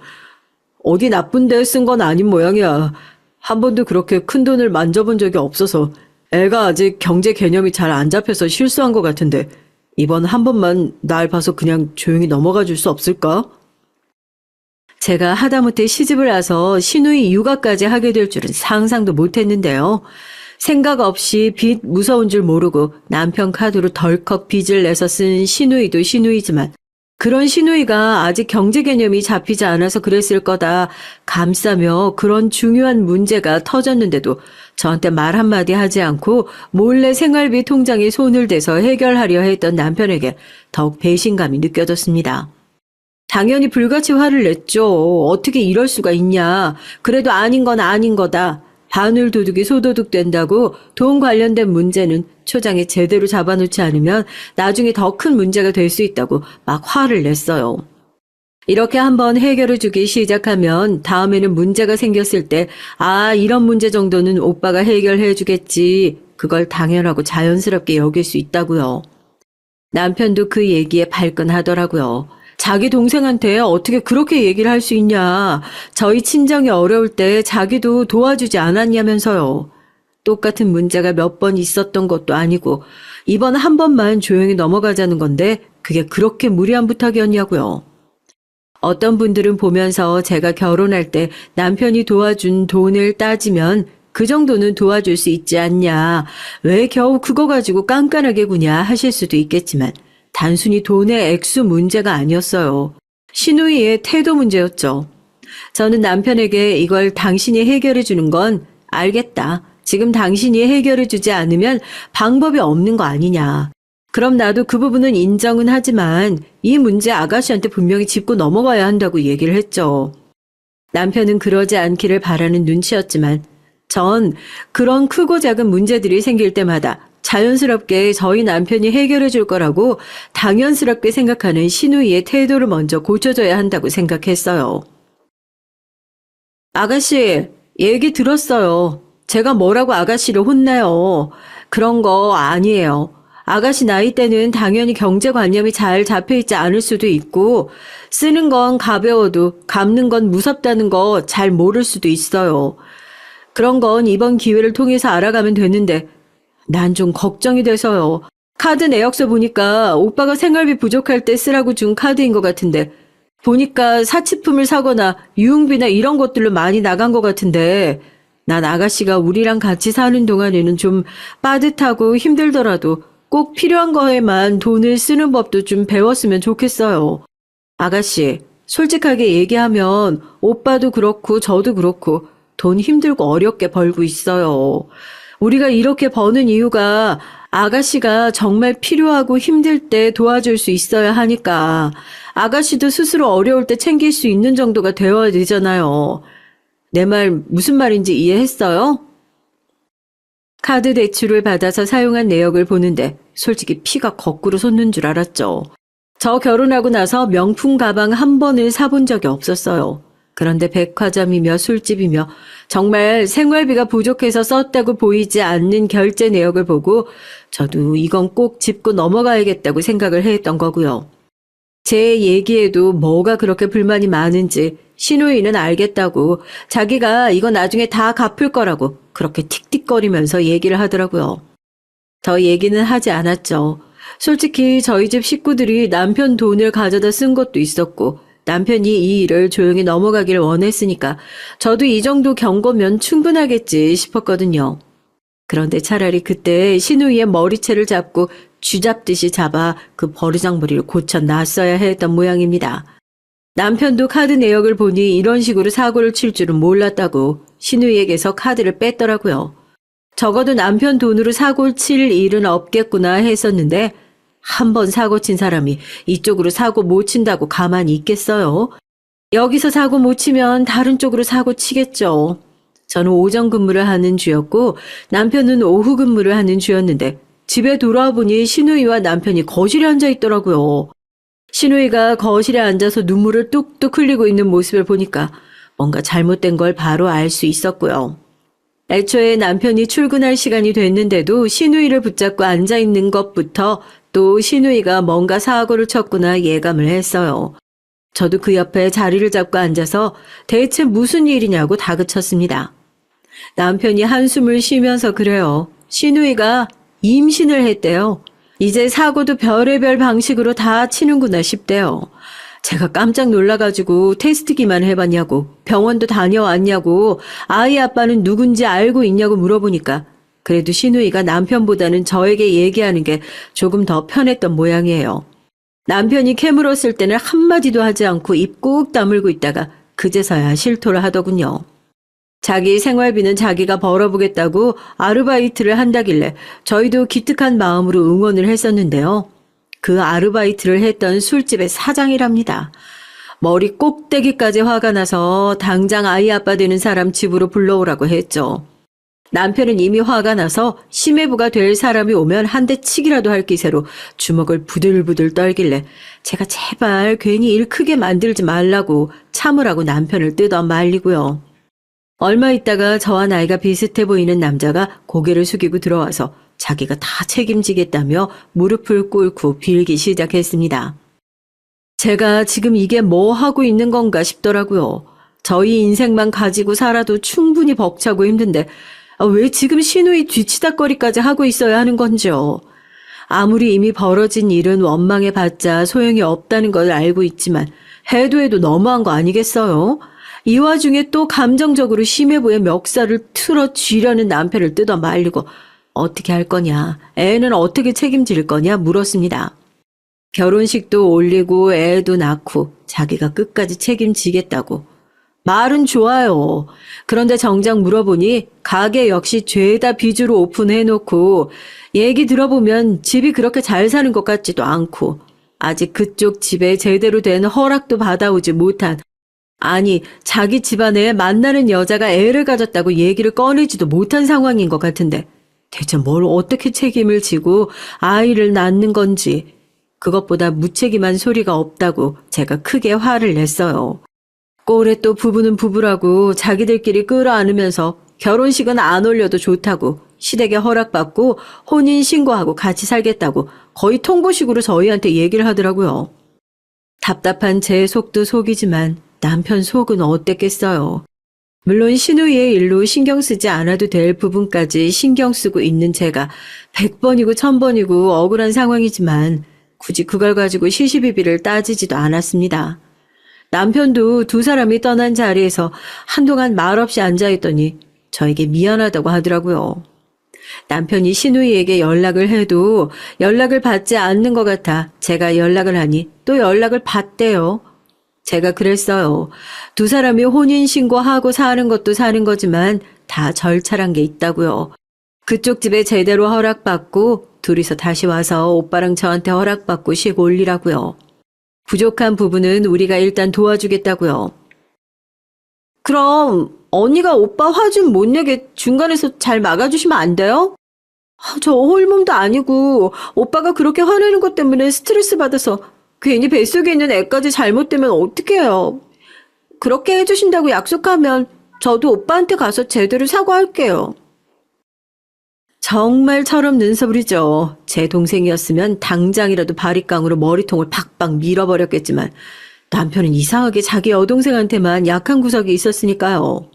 어디 나쁜 데 쓴 건 아닌 모양이야. 한 번도 그렇게 큰 돈을 만져본 적이 없어서 애가 아직 경제 개념이 잘 안 잡혀서 실수한 것 같은데 이번 한 번만 날 봐서 그냥 조용히 넘어가 줄 수 없을까? 제가 하다못해 시집을 와서 시누이 육아까지 하게 될 줄은 상상도 못했는데요. 생각 없이 빚 무서운 줄 모르고 남편 카드로 덜컥 빚을 내서 쓴 시누이도 시누이지만 그런 시누이가 아직 경제 개념이 잡히지 않아서 그랬을 거다 감싸며 그런 중요한 문제가 터졌는데도 저한테 말 한마디 하지 않고 몰래 생활비 통장에 손을 대서 해결하려 했던 남편에게 더욱 배신감이 느껴졌습니다. 당연히 불같이 화를 냈죠. 어떻게 이럴 수가 있냐. 그래도 아닌 건 아닌 거다. 바늘 도둑이 소도둑 된다고 돈 관련된 문제는 초장에 제대로 잡아놓지 않으면 나중에 더 큰 문제가 될 수 있다고 막 화를 냈어요. 이렇게 한번 해결해주기 시작하면 다음에는 문제가 생겼을 때 이런 문제 정도는 오빠가 해결해주겠지. 그걸 당연하고 자연스럽게 여길 수 있다고요. 남편도 그 얘기에 발끈하더라고요. 자기 동생한테 어떻게 그렇게 얘기를 할 수 있냐. 저희 친정이 어려울 때 자기도 도와주지 않았냐면서요. 똑같은 문제가 몇 번 있었던 것도 아니고 이번 한 번만 조용히 넘어가자는 건데 그게 그렇게 무리한 부탁이었냐고요. 어떤 분들은 보면서 제가 결혼할 때 남편이 도와준 돈을 따지면 그 정도는 도와줄 수 있지 않냐. 왜 겨우 그거 가지고 깐깐하게 구냐 하실 수도 있겠지만 단순히 돈의 액수 문제가 아니었어요. 시누이의 태도 문제였죠. 저는 남편에게 이걸 당신이 해결해 주는 건 알겠다. 지금 당신이 해결해 주지 않으면 방법이 없는 거 아니냐. 그럼 나도 그 부분은 인정은 하지만 이 문제 아가씨한테 분명히 짚고 넘어가야 한다고 얘기를 했죠. 남편은 그러지 않기를 바라는 눈치였지만 전 그런 크고 작은 문제들이 생길 때마다 자연스럽게 저희 남편이 해결해 줄 거라고 당연스럽게 생각하는 시누이의 태도를 먼저 고쳐줘야 한다고 생각했어요. 아가씨, 얘기 들었어요. 제가 뭐라고 아가씨를 혼내요. 그런 거 아니에요. 아가씨 나이 때는 당연히 경제관념이 잘 잡혀있지 않을 수도 있고 쓰는 건 가벼워도 갚는 건 무섭다는 거 잘 모를 수도 있어요. 그런 건 이번 기회를 통해서 알아가면 되는데 난 좀 걱정이 돼서요. 카드 내역서 보니까 오빠가 생활비 부족할 때 쓰라고 준 카드인 것 같은데 보니까 사치품을 사거나 유흥비나 이런 것들로 많이 나간 것 같은데 난 아가씨가 우리랑 같이 사는 동안에는 좀 빠듯하고 힘들더라도 꼭 필요한 거에만 돈을 쓰는 법도 좀 배웠으면 좋겠어요. 아가씨, 솔직하게 얘기하면 오빠도 그렇고 저도 그렇고 돈 힘들고 어렵게 벌고 있어요. 우리가 이렇게 버는 이유가 아가씨가 정말 필요하고 힘들 때 도와줄 수 있어야 하니까 아가씨도 스스로 어려울 때 챙길 수 있는 정도가 되어야 되잖아요. 내 말 무슨 말인지 이해했어요? 카드 대출을 받아서 사용한 내역을 보는데 솔직히 피가 거꾸로 솟는 줄 알았죠. 저 결혼하고 나서 명품 가방 한 번을 사본 적이 없었어요. 그런데 백화점이며 술집이며 정말 생활비가 부족해서 썼다고 보이지 않는 결제 내역을 보고 저도 이건 꼭 짚고 넘어가야겠다고 생각을 했던 거고요. 제 얘기에도 뭐가 그렇게 불만이 많은지 시누이는 알겠다고 자기가 이거 나중에 다 갚을 거라고 그렇게 틱틱거리면서 얘기를 하더라고요. 더 얘기는 하지 않았죠. 솔직히 저희 집 식구들이 남편 돈을 가져다 쓴 것도 있었고 남편이 이 일을 조용히 넘어가길 원했으니까 저도 이 정도 경고면 충분하겠지 싶었거든요. 그런데 차라리 그때 시누이의 머리채를 잡고 쥐잡듯이 잡아 그 버르장머리를 고쳐놨어야 했던 모양입니다. 남편도 카드 내역을 보니 이런 식으로 사고를 칠 줄은 몰랐다고 시누이에게서 카드를 뺐더라고요. 적어도 남편 돈으로 사고를 칠 일은 없겠구나 했었는데 한 번 사고 친 사람이 이쪽으로 사고 못 친다고 가만히 있겠어요? 여기서 사고 못 치면 다른 쪽으로 사고 치겠죠. 저는 오전 근무를 하는 주였고 남편은 오후 근무를 하는 주였는데 집에 돌아와 보니 시누이와 남편이 거실에 앉아 있더라고요. 시누이가 거실에 앉아서 눈물을 뚝뚝 흘리고 있는 모습을 보니까 뭔가 잘못된 걸 바로 알 수 있었고요. 애초에 남편이 출근할 시간이 됐는데도 시누이를 붙잡고 앉아 있는 것부터 또 시누이가 뭔가 사고를 쳤구나 예감을 했어요. 저도 그 옆에 자리를 잡고 앉아서 대체 무슨 일이냐고 다그쳤습니다. 남편이 한숨을 쉬면서 그래요. 시누이가 임신을 했대요. 이제 사고도 별의별 방식으로 다 치는구나 싶대요. 제가 깜짝 놀라가지고 테스트기만 해봤냐고 병원도 다녀왔냐고 아이 아빠는 누군지 알고 있냐고 물어보니까 그래도 신우이가 남편보다는 저에게 얘기하는 게 조금 더 편했던 모양이에요. 남편이 캐물었을 때는 한마디도 하지 않고 입 꾹 다물고 있다가 그제서야 실토를 하더군요. 자기 생활비는 자기가 벌어보겠다고 아르바이트를 한다길래 저희도 기특한 마음으로 응원을 했었는데요. 그 아르바이트를 했던 술집의 사장이랍니다. 머리 꼭대기까지 화가 나서 당장 아이 아빠 되는 사람 집으로 불러오라고 했죠. 남편은 이미 화가 나서 심해부가 될 사람이 오면 한 대 치기라도 할 기세로 주먹을 부들부들 떨길래 제가 제발 괜히 일 크게 만들지 말라고 참으라고 남편을 뜯어 말리고요. 얼마 있다가 저와 나이가 비슷해 보이는 남자가 고개를 숙이고 들어와서 자기가 다 책임지겠다며 무릎을 꿇고 빌기 시작했습니다. 제가 지금 이게 뭐 하고 있는 건가 싶더라고요. 저희 인생만 가지고 살아도 충분히 벅차고 힘든데 왜 지금 시누이 뒤치다거리까지 하고 있어야 하는 건지요. 아무리 이미 벌어진 일은 원망해봤자 소용이 없다는 걸 알고 있지만 해도 너무한 거 아니겠어요? 이 와중에 또 감정적으로 심해부의 멱살을 틀어 쥐려는 남편을 뜯어 말리고 어떻게 할 거냐, 애는 어떻게 책임질 거냐 물었습니다. 결혼식도 올리고 애도 낳고 자기가 끝까지 책임지겠다고. 말은 좋아요. 그런데 정작 물어보니 가게 역시 죄다 빚으로 오픈해놓고 얘기 들어보면 집이 그렇게 잘 사는 것 같지도 않고 아직 그쪽 집에 제대로 된 허락도 받아오지 못한, 아니 자기 집안에 만나는 여자가 애를 가졌다고 얘기를 꺼내지도 못한 상황인 것 같은데 대체 뭘 어떻게 책임을 지고 아이를 낳는 건지, 그것보다 무책임한 소리가 없다고 제가 크게 화를 냈어요. 꼴에 또 부부는 부부라고 자기들끼리 끌어안으면서 결혼식은 안 올려도 좋다고 시댁에 허락받고 혼인신고하고 같이 살겠다고 거의 통보식으로 저희한테 얘기를 하더라고요. 답답한 제 속도 속이지만 남편 속은 어땠겠어요. 물론 시누이의 일로 신경 쓰지 않아도 될 부분까지 신경 쓰고 있는 제가 100번이고 1000번이고 억울한 상황이지만 굳이 그걸 가지고 시시비비를 따지지도 않았습니다. 남편도 두 사람이 떠난 자리에서 한동안 말없이 앉아있더니 저에게 미안하다고 하더라고요. 남편이 시누이에게 연락을 해도 연락을 받지 않는 것 같아 제가 연락을 하니 또 연락을 받대요. 제가 그랬어요. 두 사람이 혼인신고하고 사는 것도 사는 거지만 다 절차란 게 있다고요. 그쪽 집에 제대로 허락받고 둘이서 다시 와서 오빠랑 저한테 허락받고 식 올리라고요. 부족한 부분은 우리가 일단 도와주겠다고요. 그럼 언니가 오빠 화 좀 못 내게 중간에서 잘 막아주시면 안 돼요? 저 홀몸도 아니고 오빠가 그렇게 화내는 것 때문에 스트레스 받아서 괜히 뱃속에 있는 애까지 잘못되면 어떡해요. 그렇게 해주신다고 약속하면 저도 오빠한테 가서 제대로 사과할게요. 정말 철없는 소리죠. 제 동생이었으면 당장이라도 바리깡으로 머리통을 팍팍 밀어버렸겠지만 남편은 이상하게 자기 여동생한테만 약한 구석이 있었으니까요.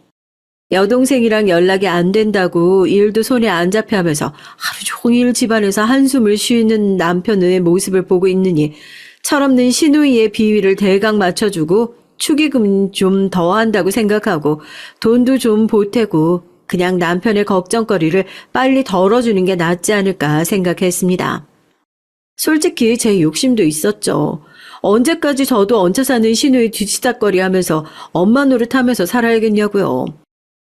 여동생이랑 연락이 안 된다고 일도 손에 안 잡혀 하면서 하루 종일 집안에서 한숨을 쉬는 남편의 모습을 보고 있느니 철없는 시누이의 비위를 대강 맞춰주고 축의금 좀 더 한다고 생각하고 돈도 좀 보태고 그냥 남편의 걱정거리를 빨리 덜어주는 게 낫지 않을까 생각했습니다. 솔직히 제 욕심도 있었죠. 언제까지 저도 얹혀 사는 시누이 뒤치다거리 하면서 엄마 노릇하면서 살아야겠냐고요.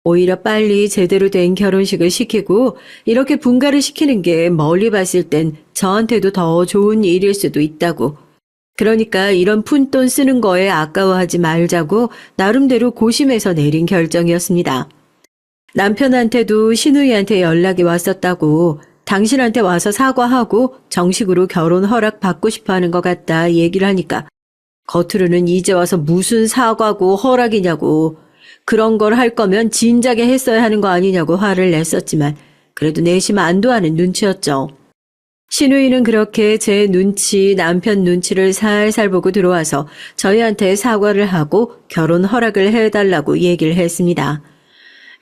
오히려 빨리 제대로 된 결혼식을 시키고 이렇게 분가를 시키는 게 멀리 봤을 땐 저한테도 더 좋은 일일 수도 있다고. 그러니까 이런 푼돈 쓰는 거에 아까워하지 말자고 나름대로 고심해서 내린 결정이었습니다. 남편한테도 시누이한테 연락이 왔었다고, 당신한테 와서 사과하고 정식으로 결혼 허락 받고 싶어 하는 것 같다 얘기를 하니까 겉으로는 이제 와서 무슨 사과고 허락이냐고, 그런 걸 할 거면 진작에 했어야 하는 거 아니냐고 화를 냈었지만 그래도 내심 안도하는 눈치였죠. 시누이는 그렇게 제 눈치, 남편 눈치를 살살 보고 들어와서 저희한테 사과를 하고 결혼 허락을 해달라고 얘기를 했습니다.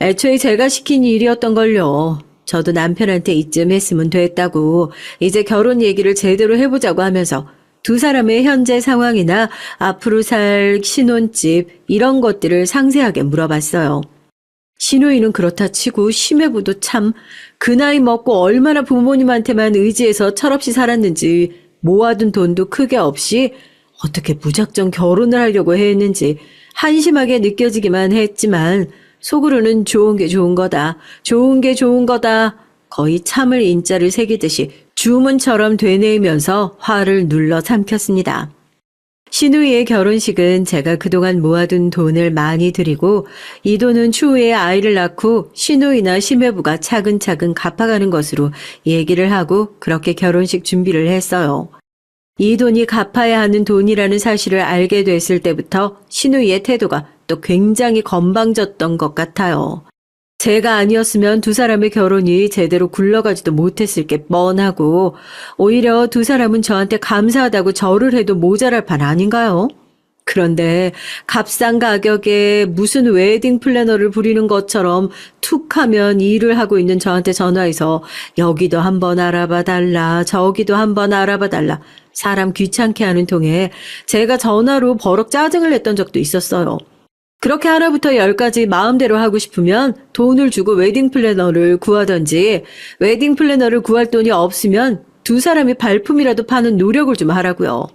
애초에 제가 시킨 일이었던걸요. 저도 남편한테 이쯤 했으면 됐다고 이제 결혼 얘기를 제대로 해보자고 하면서 두 사람의 현재 상황이나 앞으로 살 신혼집 이런 것들을 상세하게 물어봤어요. 신우이는 그렇다 치고 심해부도 참 그 나이 먹고 얼마나 부모님한테만 의지해서 철없이 살았는지 모아둔 돈도 크게 없이 어떻게 무작정 결혼을 하려고 했는지 한심하게 느껴지기만 했지만 속으로는 좋은 게 좋은 거다. 좋은 게 좋은 거다. 거의 참을 인자를 새기듯이 주문처럼 되뇌이면서 화를 눌러 삼켰습니다. 신우이의 결혼식은 제가 그동안 모아둔 돈을 많이 드리고 이 돈은 추후에 아이를 낳고 신우이나 신매부가 차근차근 갚아가는 것으로 얘기를 하고 그렇게 결혼식 준비를 했어요. 이 돈이 갚아야 하는 돈이라는 사실을 알게 됐을 때부터 신우이의 태도가 또 굉장히 건방졌던 것 같아요. 제가 아니었으면 두 사람의 결혼이 제대로 굴러가지도 못했을 게 뻔하고 오히려 두 사람은 저한테 감사하다고 절을 해도 모자랄 판 아닌가요? 그런데 값싼 가격에 무슨 웨딩 플래너를 부리는 것처럼 툭 하면 일을 하고 있는 저한테 전화해서 여기도 한번 알아봐 달라, 저기도 한번 알아봐 달라. 사람 귀찮게 하는 통에 제가 전화로 버럭 짜증을 냈던 적도 있었어요. 그렇게 하나부터 열까지 마음대로 하고 싶으면 돈을 주고 웨딩 플래너를 구하던지 웨딩 플래너를 구할 돈이 없으면 두 사람이 발품이라도 파는 노력을 좀 하라고요.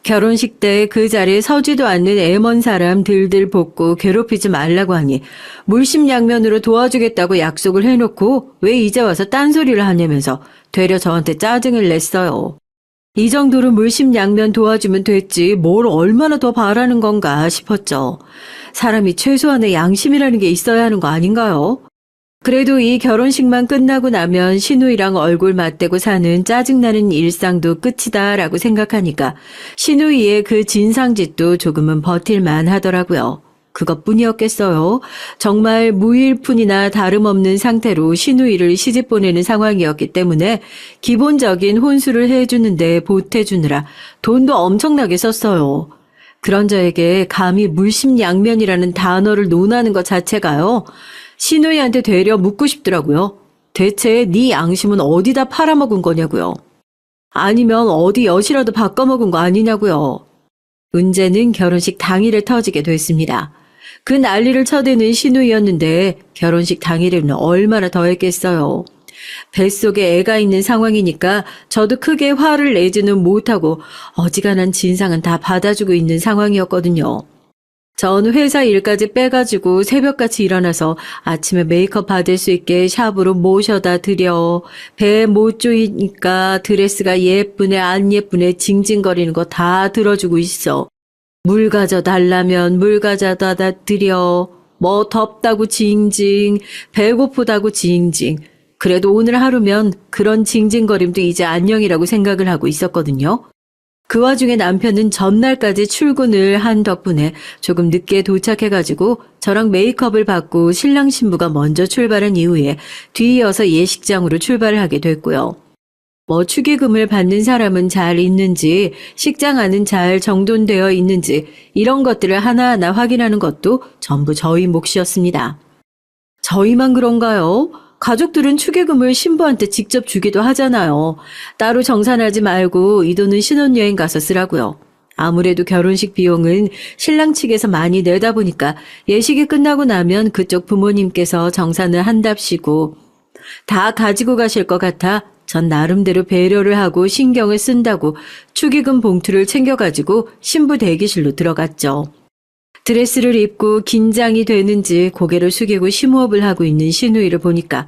결혼식 때 그 자리에 서지도 않는 애먼 사람 들들 볶고 괴롭히지 말라고 하니 물심양면으로 도와주겠다고 약속을 해놓고 왜 이제 와서 딴소리를 하냐면서 되려 저한테 짜증을 냈어요. 이 정도로 물심양면 도와주면 됐지 뭘 얼마나 더 바라는 건가 싶었죠. 사람이 최소한의 양심이라는 게 있어야 하는 거 아닌가요? 그래도 이 결혼식만 끝나고 나면 신우이랑 얼굴 맞대고 사는 짜증나는 일상도 끝이다라고 생각하니까 신우이의 그 진상짓도 조금은 버틸만 하더라고요. 그것뿐이었겠어요. 정말 무일푼이나 다름없는 상태로 신우이를 시집 보내는 상황이었기 때문에 기본적인 혼수를 해주는데 보태주느라 돈도 엄청나게 썼어요. 그런 저에게 감히 물심양면이라는 단어를 논하는 것 자체가요. 신우이한테 되려 묻고 싶더라고요. 대체 네 양심은 어디다 팔아먹은 거냐고요. 아니면 어디 엿이라도 바꿔먹은 거 아니냐고요. 문제는 결혼식 당일에 터지게 됐습니다. 그 난리를 쳐대는 신우이였는데 결혼식 당일에는 얼마나 더했겠어요. 뱃속에 애가 있는 상황이니까 저도 크게 화를 내지는 못하고 어지간한 진상은 다 받아주고 있는 상황이었거든요. 전 회사 일까지 빼가지고 새벽같이 일어나서 아침에 메이크업 받을 수 있게 샵으로 모셔다 드려. 배 못 조이니까 드레스가 예쁘네 안 예쁘네 징징거리는 거 다 들어주고 있어. 물 가져달라면 물 가져다 드려. 뭐 덥다고 징징, 배고프다고 징징. 그래도 오늘 하루면 그런 징징거림도 이제 안녕이라고 생각을 하고 있었거든요. 그 와중에 남편은 전날까지 출근을 한 덕분에 조금 늦게 도착해가지고 저랑 메이크업을 받고 신랑 신부가 먼저 출발한 이후에 뒤이어서 예식장으로 출발을 하게 됐고요. 뭐 축의금을 받는 사람은 잘 있는지, 식장 안은 잘 정돈되어 있는지 이런 것들을 하나하나 확인하는 것도 전부 저희 몫이었습니다. 저희만 그런가요? 가족들은 축의금을 신부한테 직접 주기도 하잖아요. 따로 정산하지 말고 이 돈은 신혼여행 가서 쓰라고요. 아무래도 결혼식 비용은 신랑 측에서 많이 내다 보니까 예식이 끝나고 나면 그쪽 부모님께서 정산을 한답시고 다 가지고 가실 것 같아 전 나름대로 배려를 하고 신경을 쓴다고 축의금 봉투를 챙겨가지고 신부 대기실로 들어갔죠. 드레스를 입고 긴장이 되는지 고개를 숙이고 심호흡을 하고 있는 신우이를 보니까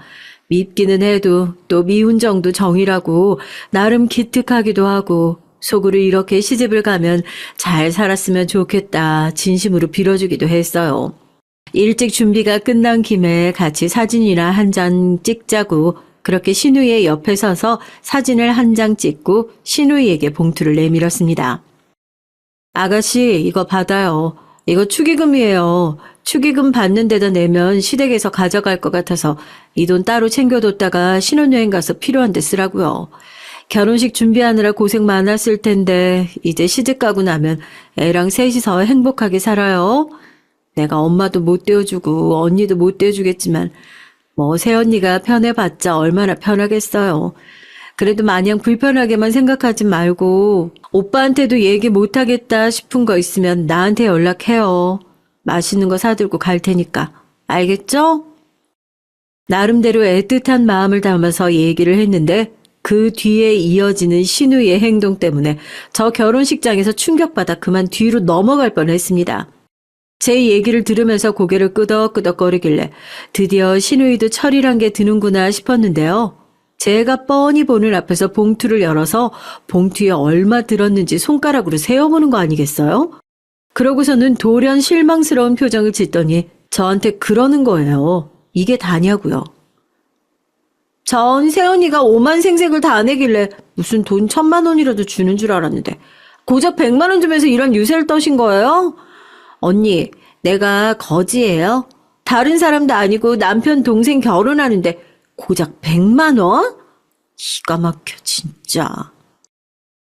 밉기는 해도 또 미운 정도 정이라고 나름 기특하기도 하고 속으로 이렇게 시집을 가면 잘 살았으면 좋겠다 진심으로 빌어주기도 했어요. 일찍 준비가 끝난 김에 같이 사진이나 한 장 찍자고 그렇게 신우이의 옆에 서서 사진을 한 장 찍고 신우이에게 봉투를 내밀었습니다. 아가씨 이거 받아요. 이거 축의금이에요. 축의금 받는 데다 내면 시댁에서 가져갈 것 같아서 이 돈 따로 챙겨뒀다가 신혼여행 가서 필요한 데 쓰라고요. 결혼식 준비하느라 고생 많았을 텐데 이제 시집 가고 나면 애랑 셋이서 행복하게 살아요. 내가 엄마도 못 되어주고 언니도 못 되어주겠지만 뭐 새언니가 편해봤자 얼마나 편하겠어요. 그래도 마냥 불편하게만 생각하지 말고 오빠한테도 얘기 못하겠다 싶은 거 있으면 나한테 연락해요. 맛있는 거 사들고 갈 테니까. 알겠죠? 나름대로 애틋한 마음을 담아서 얘기를 했는데 그 뒤에 이어지는 신우이의 행동 때문에 저 결혼식장에서 충격받아 그만 뒤로 넘어갈 뻔했습니다. 제 얘기를 들으면서 고개를 끄덕끄덕거리길래 드디어 신우이도 철이란 게 드는구나 싶었는데요. 제가 뻔히 보는 앞에서 봉투를 열어서 봉투에 얼마 들었는지 손가락으로 세어보는 거 아니겠어요? 그러고서는 돌연 실망스러운 표정을 짓더니 저한테 그러는 거예요. 이게 다냐고요. 전 세연이가 5만 생색을 다 내길래 무슨 돈 1,000만 원이라도 주는 줄 알았는데 고작 100만 원 주면서 이런 유세를 떠신 거예요? 언니, 내가 거지예요? 다른 사람도 아니고 남편 동생 결혼하는데 고작 100만 원? 기가 막혀 진짜.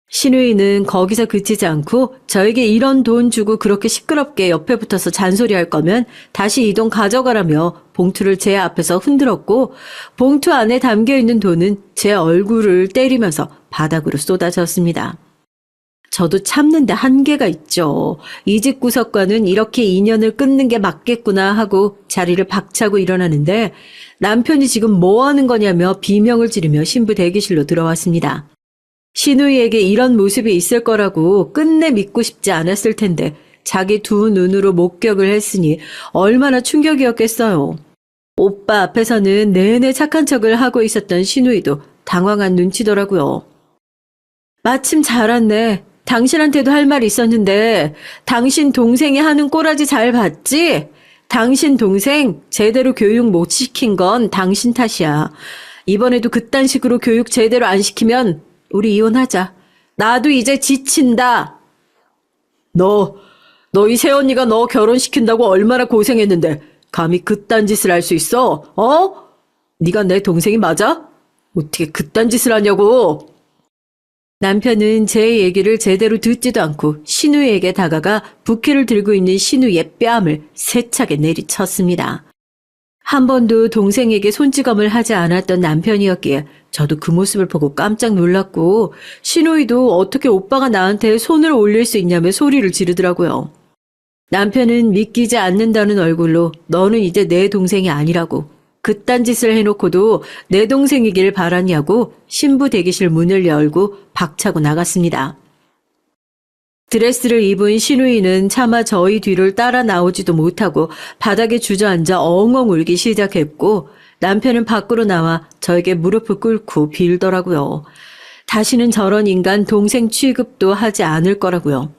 신우이는 거기서 그치지 않고 저에게 이런 돈 주고 그렇게 시끄럽게 옆에 붙어서 잔소리할 거면 다시 이 돈 가져가라며 봉투를 제 앞에서 흔들었고 봉투 안에 담겨있는 돈은 제 얼굴을 때리면서 바닥으로 쏟아졌습니다. 저도 참는데 한계가 있죠. 이 집 구석과는 이렇게 인연을 끊는 게 맞겠구나 하고 자리를 박차고 일어나는데 남편이 지금 뭐 하는 거냐며 비명을 지르며 신부 대기실로 들어왔습니다. 신우이에게 이런 모습이 있을 거라고 끝내 믿고 싶지 않았을 텐데 자기 두 눈으로 목격을 했으니 얼마나 충격이었겠어요. 오빠 앞에서는 내내 착한 척을 하고 있었던 신우이도 당황한 눈치더라고요. 마침 잘 왔네. 당신한테도 할 말 있었는데 당신 동생이 하는 꼬라지 잘 봤지? 당신 동생 제대로 교육 못 시킨 건 당신 탓이야. 이번에도 그딴 식으로 교육 제대로 안 시키면 우리 이혼하자. 나도 이제 지친다. 너 이 새언니가 너 결혼시킨다고 얼마나 고생했는데 감히 그딴 짓을 할 수 있어? 어? 네가 내 동생이 맞아? 어떻게 그딴 짓을 하냐고. 남편은 제 얘기를 제대로 듣지도 않고 신우이에게 다가가 부케를 들고 있는 신우이의 뺨을 세차게 내리쳤습니다. 한 번도 동생에게 손찌검을 하지 않았던 남편이었기에 저도 그 모습을 보고 깜짝 놀랐고 신우이도 어떻게 오빠가 나한테 손을 올릴 수 있냐며 소리를 지르더라고요. 남편은 믿기지 않는다는 얼굴로 너는 이제 내 동생이 아니라고 그딴 짓을 해놓고도 내 동생이길 바랐냐고 신부 대기실 문을 열고 박차고 나갔습니다. 드레스를 입은 신우이는 차마 저희 뒤를 따라 나오지도 못하고 바닥에 주저앉아 엉엉 울기 시작했고 남편은 밖으로 나와 저에게 무릎을 꿇고 빌더라고요. 다시는 저런 인간 동생 취급도 하지 않을 거라고요.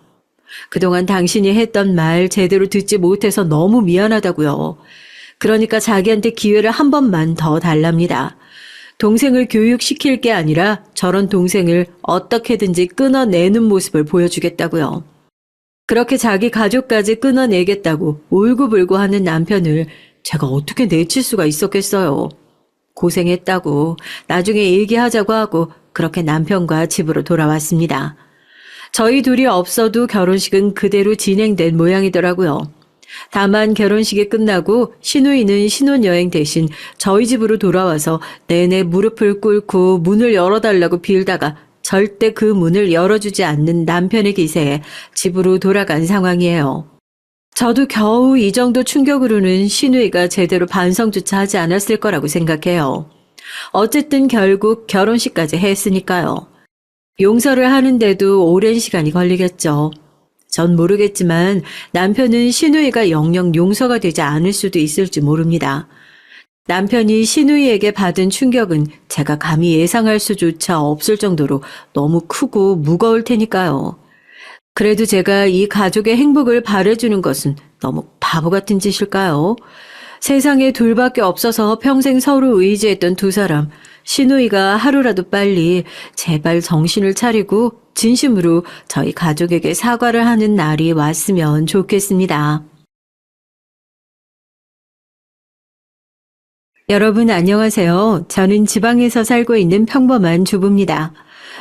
그동안 당신이 했던 말 제대로 듣지 못해서 너무 미안하다고요. 그러니까 자기한테 기회를 한 번만 더 달랍니다. 동생을 교육시킬 게 아니라 저런 동생을 어떻게든지 끊어내는 모습을 보여주겠다고요. 그렇게 자기 가족까지 끊어내겠다고 울고불고 하는 남편을 제가 어떻게 내칠 수가 있었겠어요. 고생했다고 나중에 얘기하자고 하고 그렇게 남편과 집으로 돌아왔습니다. 저희 둘이 없어도 결혼식은 그대로 진행된 모양이더라고요. 다만 결혼식이 끝나고 신우이는 신혼여행 대신 저희 집으로 돌아와서 내내 무릎을 꿇고 문을 열어달라고 빌다가 절대 그 문을 열어주지 않는 남편의 기세에 집으로 돌아간 상황이에요. 저도 겨우 이 정도 충격으로는 신우이가 제대로 반성조차 하지 않았을 거라고 생각해요. 어쨌든 결국 결혼식까지 했으니까요. 용서를 하는데도 오랜 시간이 걸리겠죠. 전 모르겠지만 남편은 신우이가 영영 용서가 되지 않을 수도 있을지 모릅니다. 남편이 신우이에게 받은 충격은 제가 감히 예상할 수조차 없을 정도로 너무 크고 무거울 테니까요. 그래도 제가 이 가족의 행복을 바라주는 것은 너무 바보 같은 짓일까요? 세상에 둘밖에 없어서 평생 서로 의지했던 두 사람, 신우이가 하루라도 빨리 제발 정신을 차리고 진심으로 저희 가족에게 사과를 하는 날이 왔으면 좋겠습니다. 여러분 안녕하세요. 저는 지방에서 살고 있는 평범한 주부입니다.